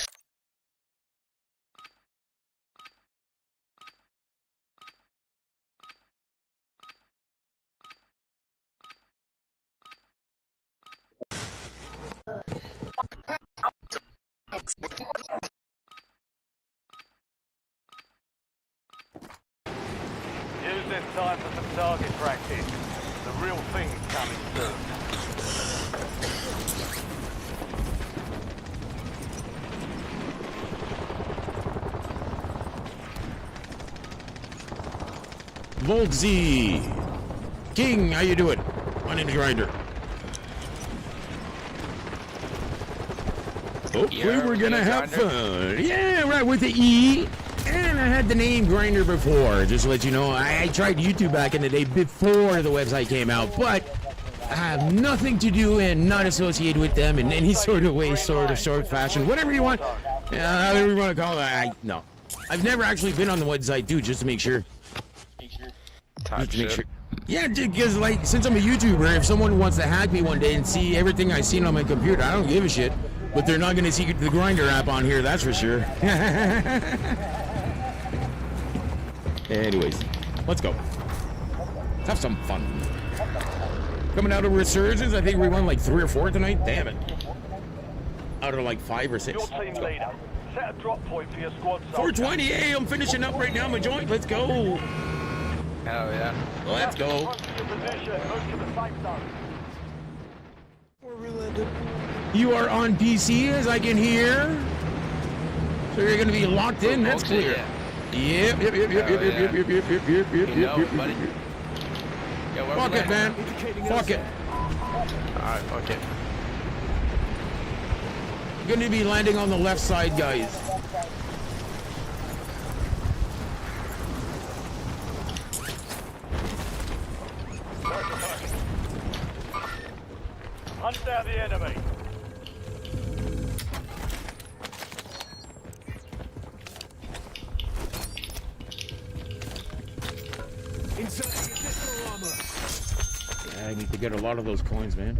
Use this time for some target practice. The real thing is coming soon. Voltz King, how you doing? My name is Grinder. Hopefully we're gonna have fun. Yeah, right, with the E. And I had the name Grinder before, just to let you know. I tried YouTube back in the day before the website came out, but I have nothing to do and not associated with them in any sort of way, sort of fashion, whatever you want. Whatever you want to call it. No. I've never actually been on the website, dude, just to make sure. Just to make sure. Yeah, because, like, since I'm a YouTuber, if someone wants to hack me one day and see everything I've seen on my computer, I don't give a shit. But they're not going to see the Grinder app on here, that's for sure. Anyways, let's go. Let's have some fun. Coming out of Resurgence, I think we won like 3 or 4 tonight. Damn it. Out of like 5 or 6. Your team leader. Set a drop point for your squad. 420, hey, I'm finishing up right now, my joint. Let's go. Hell yeah. Let's go. We're reloaded. You are on PC, as I can hear. So you're going to be locked in. That's clear. Yep. Fuck it, man. Fuck it. Alright, fuck it. Going to be landing on the left side, guys. Hunt down the enemy. Inserting additional armor. Yeah, I need to get a lot of those coins, man.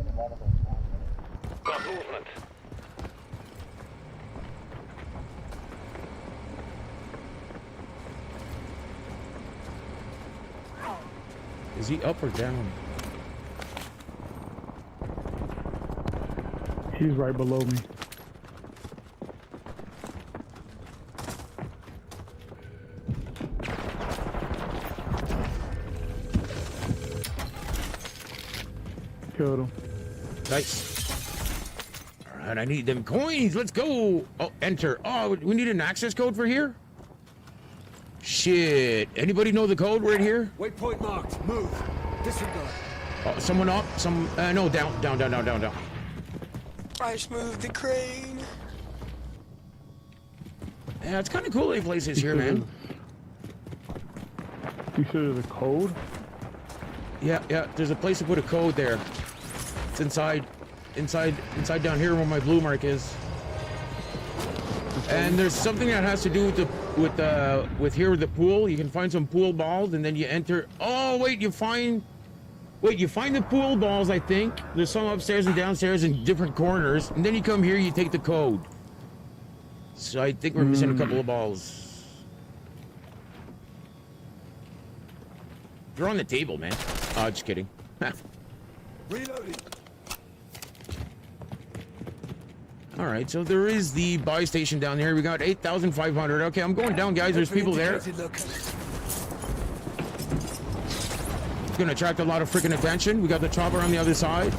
Got movement. Is he up or down? He's right below me. Killed him. Nice. All right, I need them coins. Let's go. Oh, enter. Oh, we need an access code for here? Shit. Anybody know the code right here? Waypoint marked. Move. Disregard. Oh, someone up? No, down. I just moved the crane. Yeah, it's kind of cool they places here, man. You said there's a code? Yeah. There's a place to put a code there. It's inside down here where my blue mark is. And there's something that has to do with the pool. You can find some pool balls, and then you enter. Oh wait, you find the pool balls. I think there's some upstairs and downstairs in different corners, and then you come here. You take the code. So I think we're missing a couple of balls. They're on the table, man. Oh, just kidding. Reloading. All right, so there is the buy station down there. We got 8,500. Okay, I'm going down, guys. There's people there. It's gonna attract a lot of freaking attention. We got the chopper on the other side.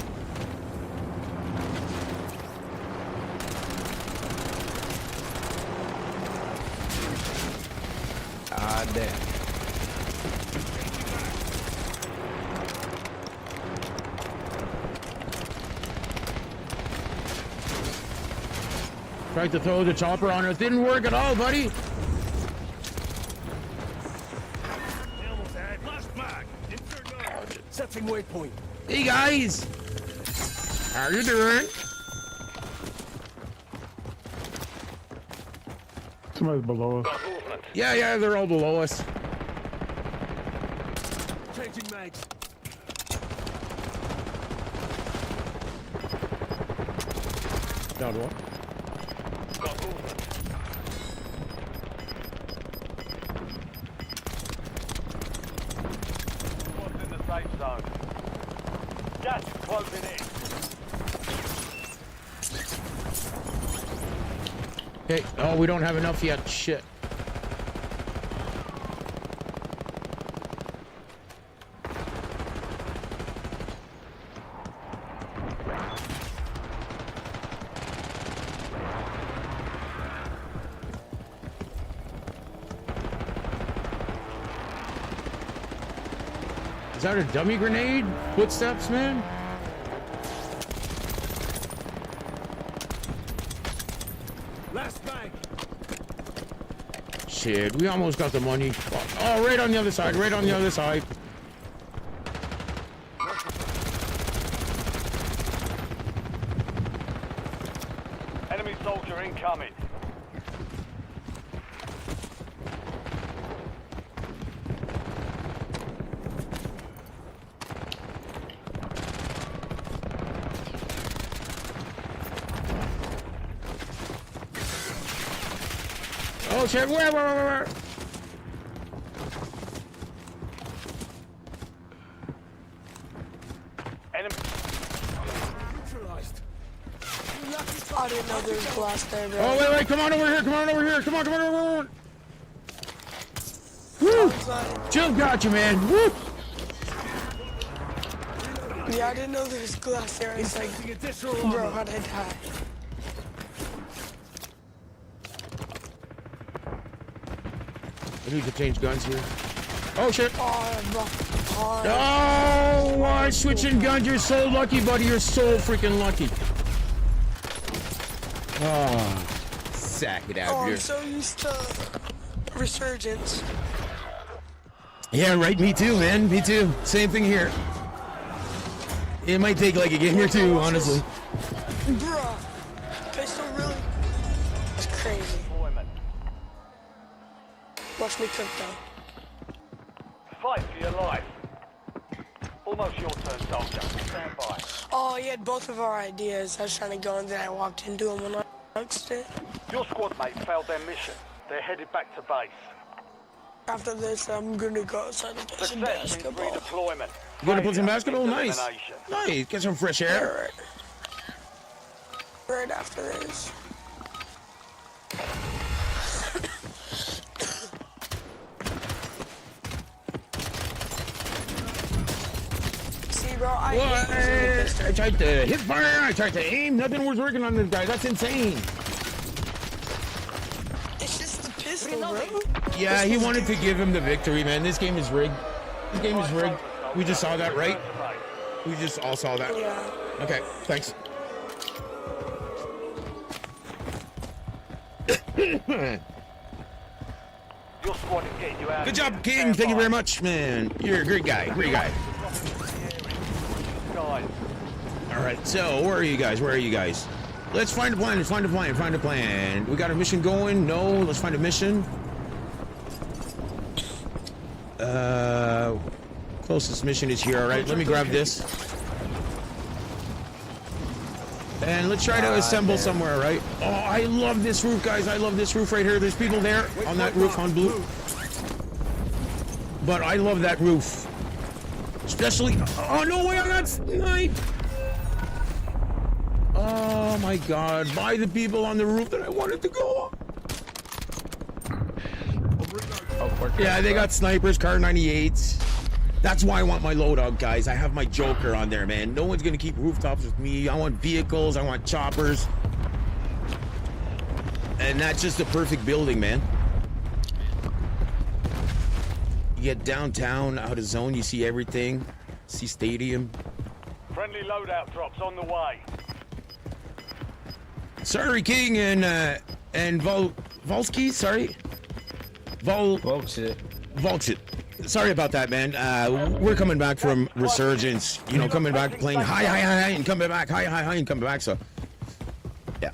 Ah, damn. Tried to throw the chopper on it. Didn't work at all, buddy. Setting waypoint. Hey, guys. How you doing? Somebody's below us. Yeah, they're all below us. Changing mags. Down one. Squad's in the safe zone. Gas is closing in. Okay. Oh, we don't have enough yet. Shit. Is that a dummy grenade? Footsteps, man? Last bag. Shit, we almost got the money. Oh, right on the other side, right on the other side. Enemy soldier incoming. Oh shit, where? Enemy. Neutralized. I didn't know there was glass there, bro. Oh wait, come on over here, come on over here, come on. Woo! Jill got you, man. Woo! Yeah, I didn't know there was glass there. It's like, Additional bro, armor. how did I die? I need to change guns here. Oh shit! Oh, bro. Oh, why switching guns? You're so lucky, buddy. You're so freaking lucky. Oh, sack it out Oh, here. I'm so used to resurgence. Yeah, right. Me too, man. Me too. Same thing here. It might take like a game or two, honestly. Bruh. Pistol, really? It's crazy. Watch me cook, though. Fight for your life. Almost your turn, soldier. Stand by. Oh, he had both of our ideas. I was trying to go and then I walked into him when I hugged it. Your squad mates failed their mission. They're headed back to base. After this, I'm gonna go outside and play some Success means basketball. redeployment. You gonna play some Failure basketball? means Nice. elimination. Nice. Get some fresh air. Right after this. See, bro, I hate using the pistol. I tried to hit fire. I tried to aim. Nothing was working on this guy. That's insane. It's just the pistol, bro. Yeah, he wanted to give him the victory, man. This game is rigged. This game is rigged. We just saw that, right? We just all saw that. Yeah. Okay, thanks. Your squad is getting you out. Good job, King. Thank you very much, man. You're a great guy. Great guy. Guys, All right, so where are you guys? Where are you guys? Let's find a plan. Let's find a plan. Find a plan. We got a mission going? No. Let's find a mission. Closest mission is here. All right, let me grab this. And let's try to assemble somewhere, right? Oh, I love this roof, guys. I love this roof right here. There's people there on that roof on blue. But I love that roof. Especially... Oh, no way, I got sniped. Oh, my God. By the people on the roof that I wanted to go on. Yeah, they got snipers, car 98s. That's why I want my loadout, guys. I have my Joker on there, man. No one's gonna keep rooftops with me. I want vehicles, I want choppers. And that's just the perfect building, man. You get downtown, out of zone, you see everything. See stadium. friendly loadout drops on the way. Sorry, King and Volsky, sorry. Volchit. Sorry about that, man. We're coming back from Resurgence. You know, coming back playing high, and coming back high, and coming back. So, yeah.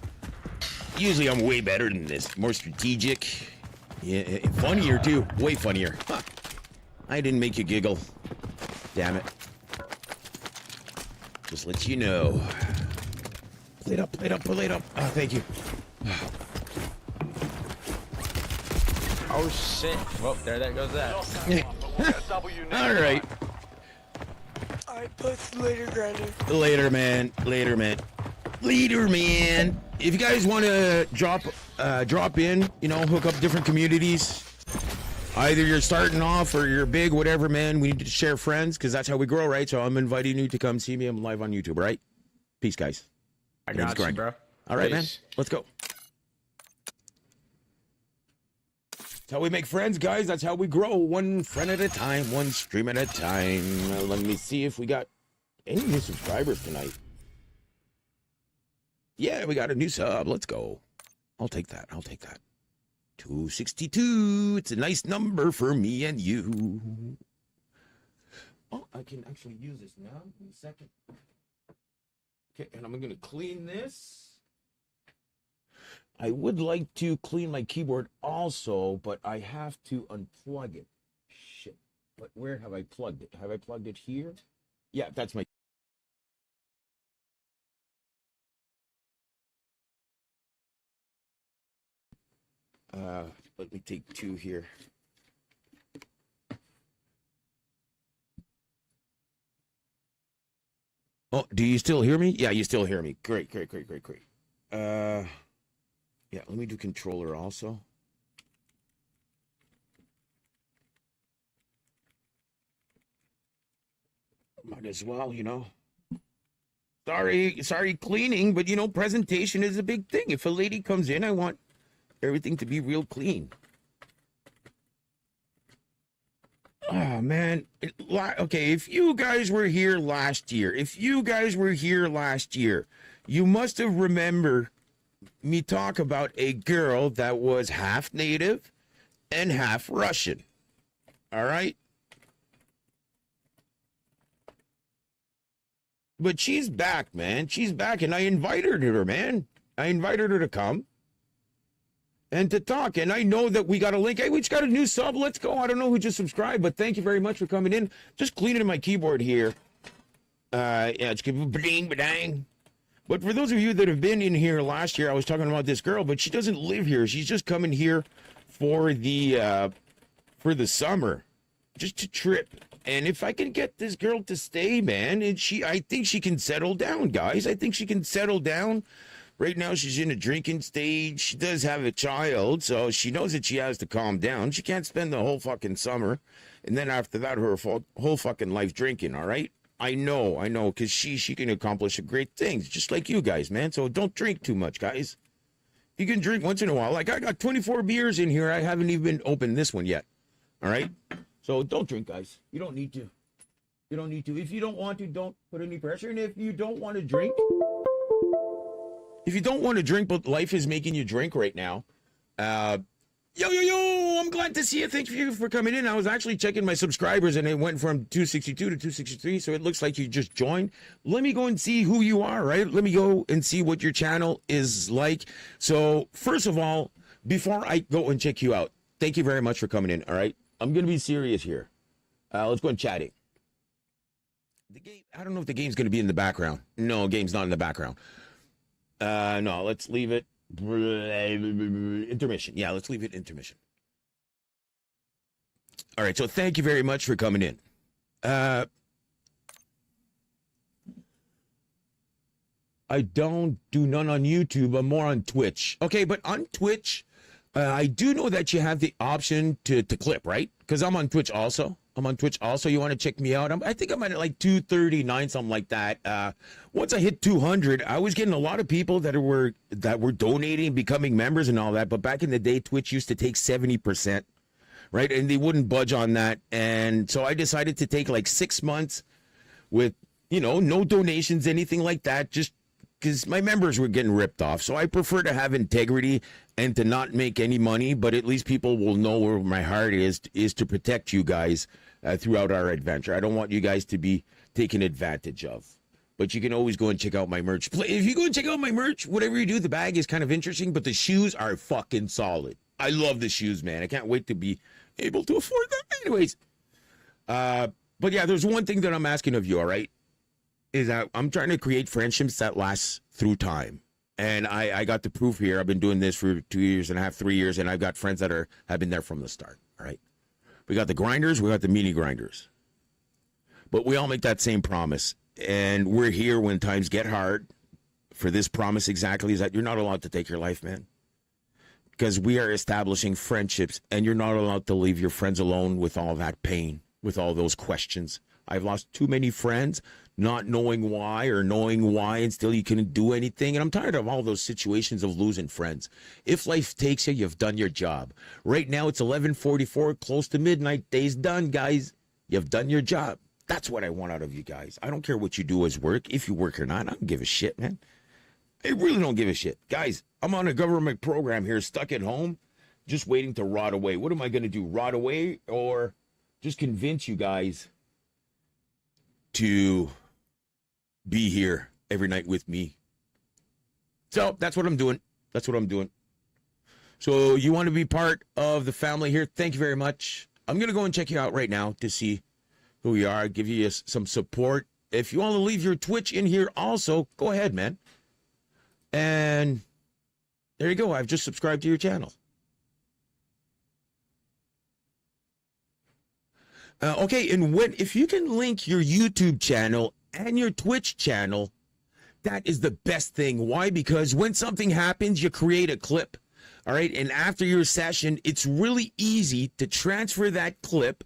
Usually I'm way better than this. More strategic. Yeah, funnier, too. Way funnier. Huh. I didn't make you giggle. Damn it. Just let you know. Plate up. Oh, thank you. Oh shit. Well, there that goes that. Lost that one, but we'll get a W next All right. time. Alright, both later, Grinder. Later, man. Later, man. Later, man. If you guys want to drop in, you know, hook up different communities. Either you're starting off or you're big, whatever, man. We need to share friends because that's how we grow, right? So I'm inviting you to come see me. I'm live on YouTube, right? Peace, guys. I got you, bro. All right, man. Peace. Let's go. That's how we make friends, guys. That's how we grow. One friend at a time, one stream at a time. Let me see if we got any new subscribers tonight. Yeah, we got a new sub. Let's go. I'll take that. I'll take that. 262. It's a nice number for me and you. Oh, I can actually use this now. Give me a second. Okay, and I'm going to clean this. I would like to clean my keyboard also, but I have to unplug it. Shit. But where have I plugged it? Have I plugged it here? Yeah, that's my... Let me take two here. Oh, do you still hear me? Yeah, you still hear me. Great, great, great, great, great. Yeah, let me do controller also. Might as well, you know. Sorry, cleaning, but you know, presentation is a big thing. If a lady comes in, I want everything to be real clean. Oh, man. Okay, if you guys were here last year, you must have remembered me talk about a girl that was half native and half Russian. All right? But she's back, man. She's back, and I invited her, man. I invited her to come and to talk. And I know that we got a link. Hey, we just got a new sub. Let's go. I don't know who just subscribed, but thank you very much for coming in. Just cleaning my keyboard here. Yeah, it's bling, badang. But for those of you that have been in here last year, I was talking about this girl, but she doesn't live here. She's just coming here for the summer, just to trip. And if I can get this girl to stay, man, and I think she can settle down, guys. I think she can settle down. Right now, she's in a drinking stage. She does have a child, so she knows that she has to calm down. She can't spend the whole fucking summer, and then after that, her whole fucking life drinking, all right? I know, because she can accomplish great things, just like you guys, man. So don't drink too much, guys. You can drink once in a while. Like, I got 24 beers in here. I haven't even opened this one yet, all right? So don't drink, guys. You don't need to. You don't need to. If you don't want to, don't put any pressure. And if you don't want to drink... If you don't want to drink, but life is making you drink right now, yo, I'm glad to see you. Thank you for coming in. I was actually checking my subscribers, and it went from 262 to 263, so it looks like you just joined. Let me go and see who you are, right? Let me go and see what your channel is like. So, first of all, before I go and check you out, thank you very much for coming in, all right? I'm going to be serious here. Let's go and chatting. The game, I don't know if the game's going to be in the background. No, game's not in the background. No, let's leave it intermission. Yeah, let's leave it intermission. All right, so thank you very much for coming in. I don't do none on YouTube. I'm more on Twitch. Okay, but on Twitch, I do know that you have the option to clip, right? Because I'm on Twitch also. You want to check me out? I think I'm at like 239, something like that. Once I hit 200, I was getting a lot of people that were donating, becoming members and all that. But back in the day, Twitch used to take 70%, right? And they wouldn't budge on that. And so I decided to take like 6 months with, you know, no donations, anything like that, just because my members were getting ripped off. So I prefer to have integrity and to not make any money, but at least people will know where my heart is to protect you guys throughout our adventure. I don't want you guys to be taken advantage of. But you can always go and check out my merch. If you go and check out my merch, whatever you do, the bag is kind of interesting, but the shoes are fucking solid. I love the shoes, man. I can't wait to be able to afford them. Anyways, but yeah, there's one thing that I'm asking of you, all right? Is that I'm trying to create friendships that last through time. And I got the proof here. I've been doing this for 2.5 years, 3 years, and I've got friends that have been there from the start. All right. We got the grinders, we got the meaty grinders. But we all make that same promise. And we're here when times get hard for this promise exactly is that you're not allowed to take your life, man. Because we are establishing friendships, and you're not allowed to leave your friends alone with all that pain, with all those questions. I've lost too many friends, not knowing why or knowing why, and still you couldn't do anything. And I'm tired of all those situations of losing friends. If life takes you, you've done your job. Right now, it's 11:44, close to midnight. Day's done, guys. You've done your job. That's what I want out of you guys. I don't care what you do as work, if you work or not. I don't give a shit, man. I really don't give a shit. Guys, I'm on a government program here, stuck at home, just waiting to rot away. What am I going to do, rot away, or just convince you guys to be here every night with me? So that's what I'm doing. That's what I'm doing. So you want to be part of the family here? Thank you very much. I'm going to go and check you out right now to see who you are, give you some support. If you want to leave your Twitch in here also, go ahead, man. And there you go. I've just subscribed to your channel. Okay, and if you can link your YouTube channel and your Twitch channel, that is the best thing. Why? Because when something happens, you create a clip. All right, and after your session, it's really easy to transfer that clip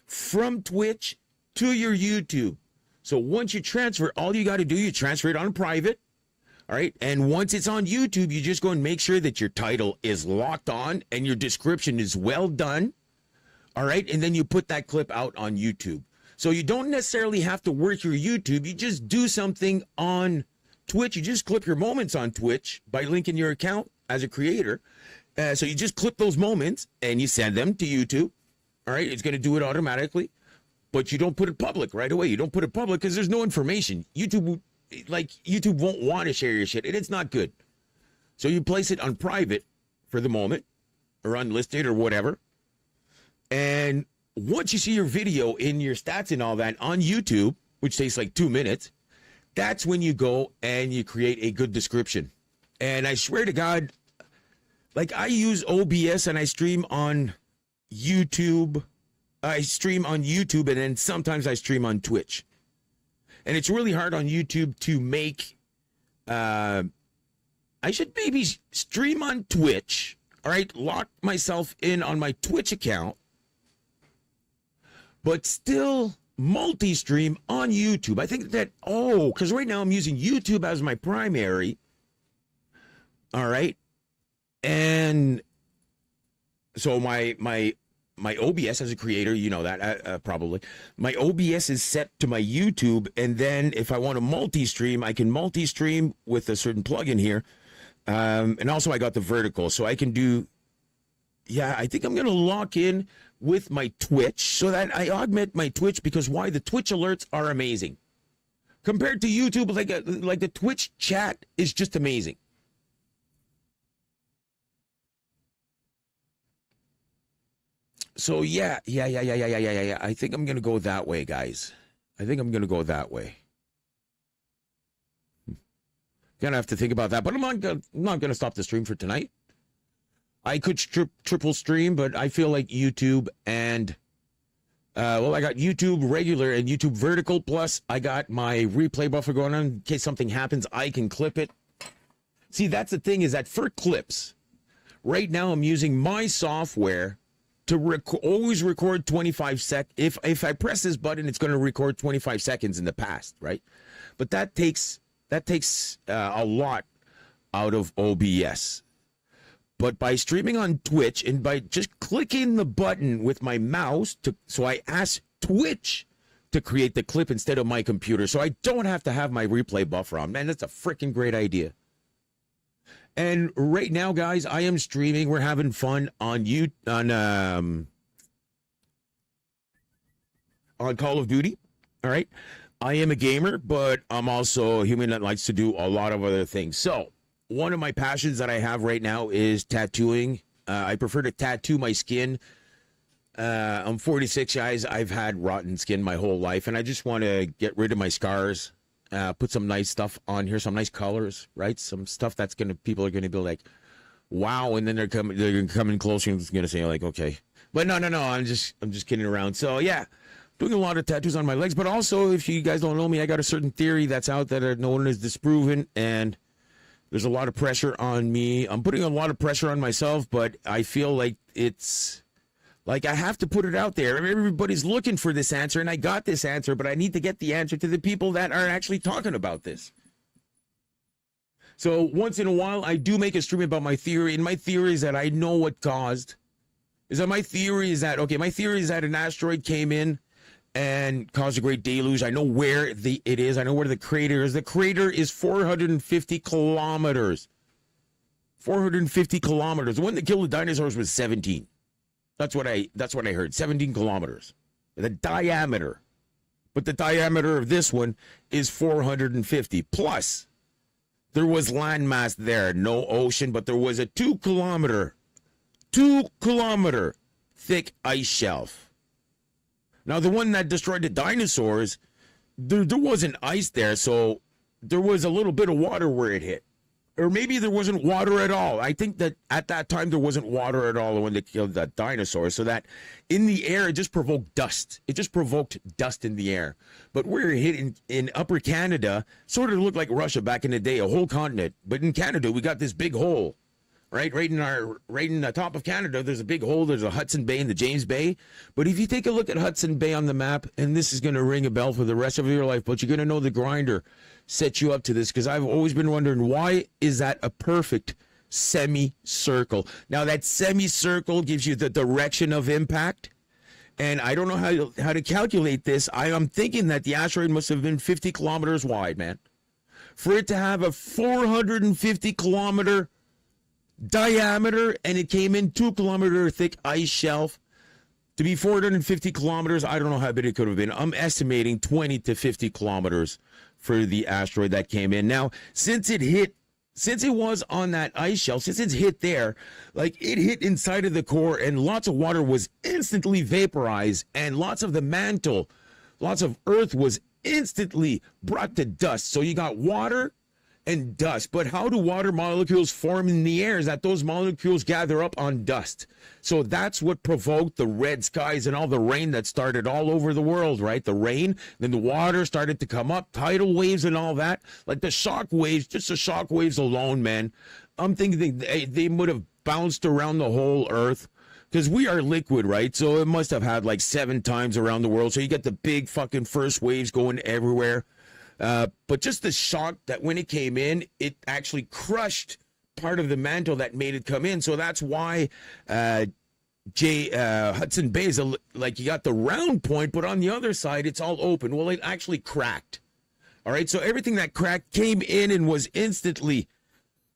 from Twitch to your YouTube. So once you transfer, all you got to do, you transfer it on private. All right. And once it's on YouTube, you just go and make sure that your title is locked on and your description is well done. All right. And then you put that clip out on YouTube. So you don't necessarily have to work your YouTube. You just do something on Twitch. You just clip your moments on Twitch by linking your account as a creator. So you just clip those moments and you send them to YouTube. All right. It's going to do it automatically. But you don't put it public right away. You don't put it public because there's no information. YouTube won't want to share your shit, and it's not good. So you place it on private for the moment, or unlisted, or whatever. And once you see your video in your stats and all that on YouTube, which takes like 2 minutes, that's when you go and you create a good description. And I swear to God, like I use OBS and I stream on YouTube. I stream on YouTube, and then sometimes I stream on Twitch. And it's really hard on YouTube to make, I should maybe stream on Twitch, all right, lock myself in on my Twitch account, but still multi-stream on YouTube. I think that, because right now I'm using YouTube as my primary, all right, and so my OBS as a creator, you know that probably. My OBS is set to my YouTube, and then if I want to multi-stream, I can multi-stream with a certain plugin here. And also I got the vertical, so I can do, I think I'm going to lock in with my Twitch so that I augment my Twitch, because why? The Twitch alerts are amazing. Compared to YouTube, like the Twitch chat is just amazing. So yeah. I think I'm going to go that way, guys. I think I'm going to go that way. Gonna have to think about that, but I'm not going to stop the stream for tonight. I could triple stream, but I feel like YouTube and, I got YouTube regular and YouTube vertical, plus I got my replay buffer going on in case something happens, I can clip it. See, that's the thing, is that for clips, right now I'm using my software to always record 25 seconds. If I press this button, it's going to record 25 seconds in the past, right? But that takes a lot out of OBS. But by streaming on Twitch and by just clicking the button with my mouse, so I ask Twitch to create the clip instead of my computer, so I don't have to have my replay buffer on. Man, that's a freaking great idea. And right now, guys, I am streaming. We're having fun on Call of Duty. All right. I am a gamer, but I'm also a human that likes to do a lot of other things. So one of my passions that I have right now is tattooing. I prefer to tattoo my skin. I'm 46, guys. I've had rotten skin my whole life, and I just want to get rid of my scars. put some nice stuff on here, some nice colors, right? Some stuff that's people are gonna be like, wow, and then they're coming closer and gonna say like, okay, but no, I'm just kidding around. So yeah, doing a lot of tattoos on my legs, but also if you guys don't know me, I got a certain theory that's out that no one has disproven, and there's a lot of pressure on me. I'm putting a lot of pressure on myself, but I feel like it's like I have to put it out there. Everybody's looking for this answer, and I got this answer, but I need to get the answer to the people that are actually talking about this. So once in a while, I do make a stream about my theory, and my theory is that I know what caused. My theory is that an asteroid came in and caused a great deluge. I know where it is. I know where the crater is. The crater is 450 kilometers. 450 kilometers. The one that killed the dinosaurs was 17. That's what I heard. 17 kilometers. The diameter. But the diameter of this one is 450. Plus, there was landmass there. No ocean, but there was a 2 kilometer thick ice shelf. Now, the one that destroyed the dinosaurs, there wasn't ice there, so there was a little bit of water where it hit. Or maybe there wasn't water at all. I think that at that time there wasn't water at all when they killed that dinosaur, so that in the air it just provoked dust. It just provoked dust in the air. But where it hit in Upper Canada, sort of looked like Russia back in the day, a whole continent. But in Canada, we got this big hole. Right in the top of Canada, there's a big hole. There's a Hudson Bay and the James Bay. But if you take a look at Hudson Bay on the map, and this is going to ring a bell for the rest of your life, but you're going to know the grinder set you up to this, because I've always been wondering, why is that a perfect semicircle? Now, that semicircle gives you the direction of impact, and I don't know how to calculate this. I am thinking that the asteroid must have been 50 kilometers wide, man. For it to have a 450 kilometer diameter, and it came in 2 kilometer thick ice shelf, to be 450 kilometers, I don't know how big it could have been. I'm estimating 20 to 50 kilometers for the asteroid that came in. Now, since it was on that ice shelf, since it's hit there, like it hit inside of the core, and lots of water was instantly vaporized, and lots of the mantle, lots of earth was instantly brought to dust. So you got water and dust. But how do water molecules form in the air? Is that those molecules gather up on dust. So that's what provoked the red skies and all the rain that started all over the world, right? The rain, then the water started to come up, tidal waves and all that. Like the shock waves, just the shock waves alone, man. I'm thinking they would have bounced around the whole earth, because we are liquid, right? So it must have had like 7 times around the world. So you get the big fucking first waves going everywhere. But just the shock that when it came in, it actually crushed part of the mantle that made it come in. So that's why Hudson Bay is like you got the round point, but on the other side, it's all open. Well, it actually cracked. All right. So everything that cracked came in and was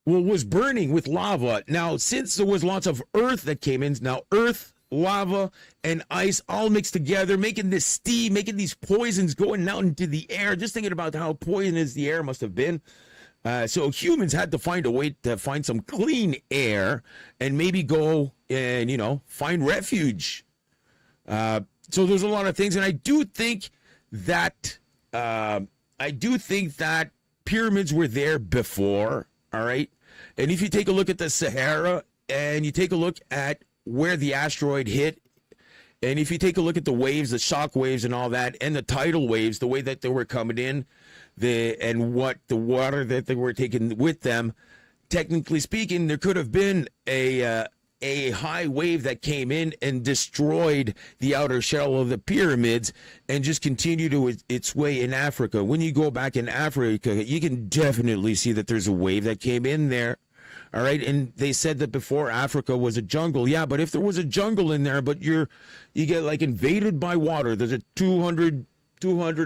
was burning with lava. Now, since there was lots of earth that came in, now earth, lava, and ice all mixed together, making this steam, making these poisons going out into the air. Just thinking about how poisonous the air must have been. So humans had to find a way to find some clean air and maybe go and, find refuge. So there's a lot of things. And I do think that pyramids were there before. All right. And if you take a look at the Sahara and you take a look at where the asteroid hit, and if you take a look at the waves, the shock waves and all that, and the tidal waves, the way that they were coming in, and what the water that they were taking with them, technically speaking, there could have been a high wave that came in and destroyed the outer shell of the pyramids and just continued its way in Africa. When you go back in Africa, you can definitely see that there's a wave that came in there. All right. And they said that before Africa was a jungle. Yeah, but if there was a jungle in there, but you get like invaded by water, there's a 200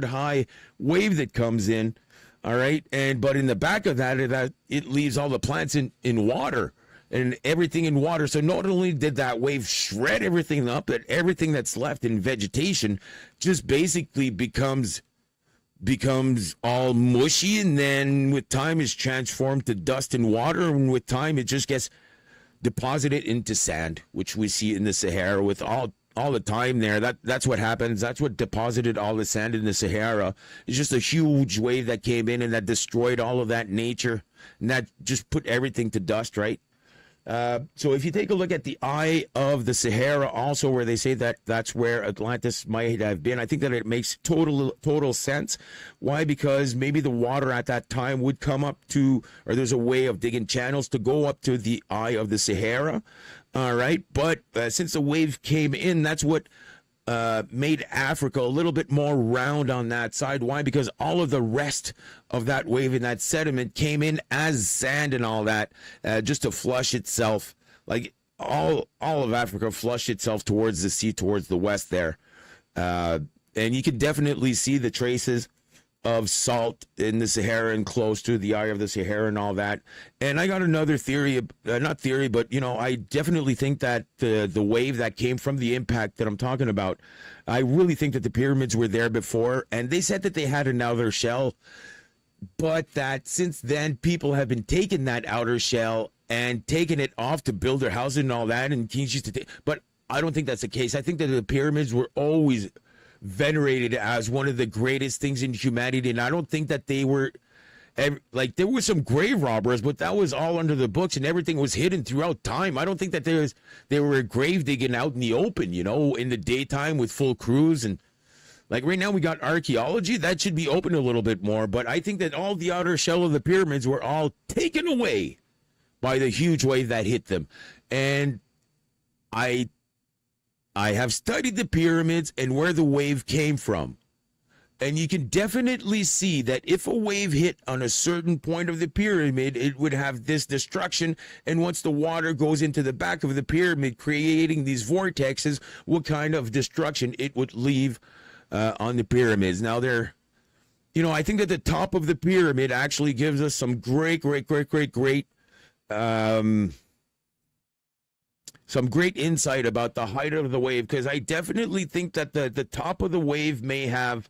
high wave that comes in. All right. But in the back of that, it leaves all the plants in water and everything in water. So not only did that wave shred everything up, but everything that's left in vegetation just basically becomes all mushy, and then with time is transformed to dust and water, and with time it just gets deposited into sand, which we see in the Sahara with all all the time there. That's what happens. That's what deposited all the sand in the Sahara. It's just a huge wave that came in and that destroyed all of that nature, and that just put everything to dust, right? So if you take a look at the eye of the Sahara, also where they say that that's where Atlantis might have been, I think that it makes total sense. Why? Because maybe the water at that time would come up to, or there's a way of digging channels to go up to the eye of the Sahara. All right, but since the wave came in, that's what made Africa a little bit more round on that side. Why? Because all of the rest of that wave and that sediment came in as sand and all that, just to flush itself. Like all of Africa flushed itself towards the sea, towards the west there. And you can definitely see the traces of salt in the Sahara and close to the eye of the Sahara and all that. And I got another theory, not theory, but, you know, I definitely think that the wave that came from the impact that I'm talking about, I really think that the pyramids were there before. And they said that they had an outer shell, but that since then people have been taking that outer shell and taking it off to build their houses and all that. And kings used to take, but I don't think that's the case. I think that the pyramids were always venerated as one of the greatest things in humanity, and I don't think that they were like, there were some grave robbers, but that was all under the books and everything was hidden throughout time. I don't think that they were grave digging out in the open, you know, in the daytime with full crews. And like right now we got archaeology that should be open a little bit more, but I think that all the outer shell of the pyramids were all taken away by the huge wave that hit them. And I have studied the pyramids and where the wave came from. And you can definitely see that if a wave hit on a certain point of the pyramid, it would have this destruction. And once the water goes into the back of the pyramid, creating these vortexes, what kind of destruction it would leave on the pyramids. Now, you know, I think that the top of the pyramid actually gives us some great some great insight about the height of the wave, because I definitely think that the top of the wave may have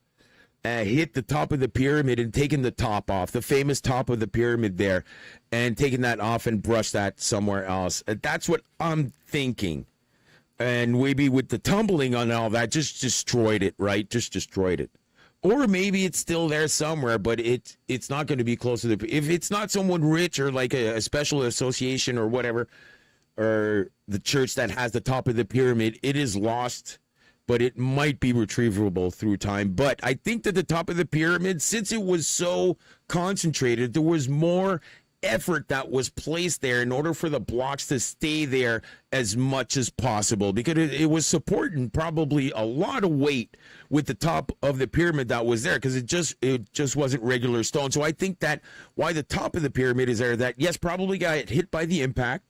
hit the top of the pyramid and taken the top off, the famous top of the pyramid there, and taken that off and brushed that somewhere else. That's what I'm thinking. And maybe with the tumbling on all that, just destroyed it, right? Just destroyed it. Or maybe it's still there somewhere, but it's not going to be close to the... If it's not someone rich or like a special association or whatever, or the church that has the top of the pyramid, it is lost, but it might be retrievable through time. But I think that the top of the pyramid, since it was so concentrated, there was more effort that was placed there in order for the blocks to stay there as much as possible, because it was supporting probably a lot of weight with the top of the pyramid that was there, because it just wasn't regular stone. So I think that why the top of the pyramid is there, that yes, probably got hit by the impact,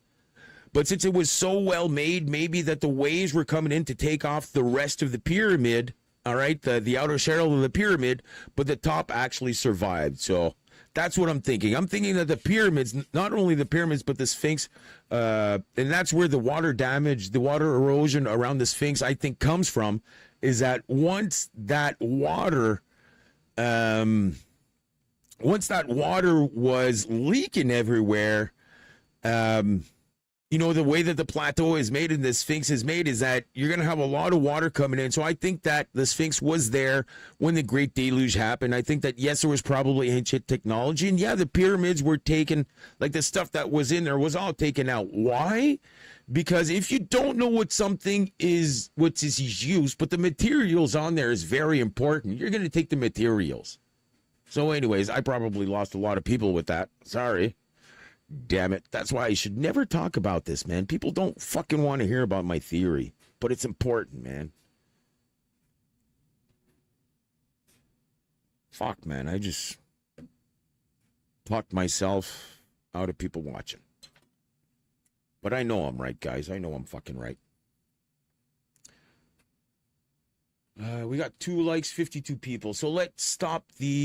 but since it was so well made, maybe that the waves were coming in to take off the rest of the pyramid, all right, the outer shell of the pyramid, but the top actually survived. So that's what I'm thinking. I'm thinking that the pyramids, not only the pyramids, but the Sphinx, and that's where the water damage, the water erosion around the Sphinx, I think, comes from, is that once that water was leaking everywhere, you know, the way that the plateau is made and the Sphinx is made is that you're going to have a lot of water coming in. So I think that the Sphinx was there when the Great Deluge happened. I think that, yes, there was probably ancient technology. And, yeah, the pyramids were taken, like the stuff that was in there was all taken out. Why? Because if you don't know what something is, what's its use, but the materials on there is very important, you're going to take the materials. So anyways, I probably lost a lot of people with that. Sorry. Damn it. That's why I should never talk about this, man. People don't fucking want to hear about my theory, but it's important, man. Fuck, man. I just talked myself out of people watching. But I know I'm right, guys. I know I'm fucking right. We got 2 likes, 52 people. So let's stop the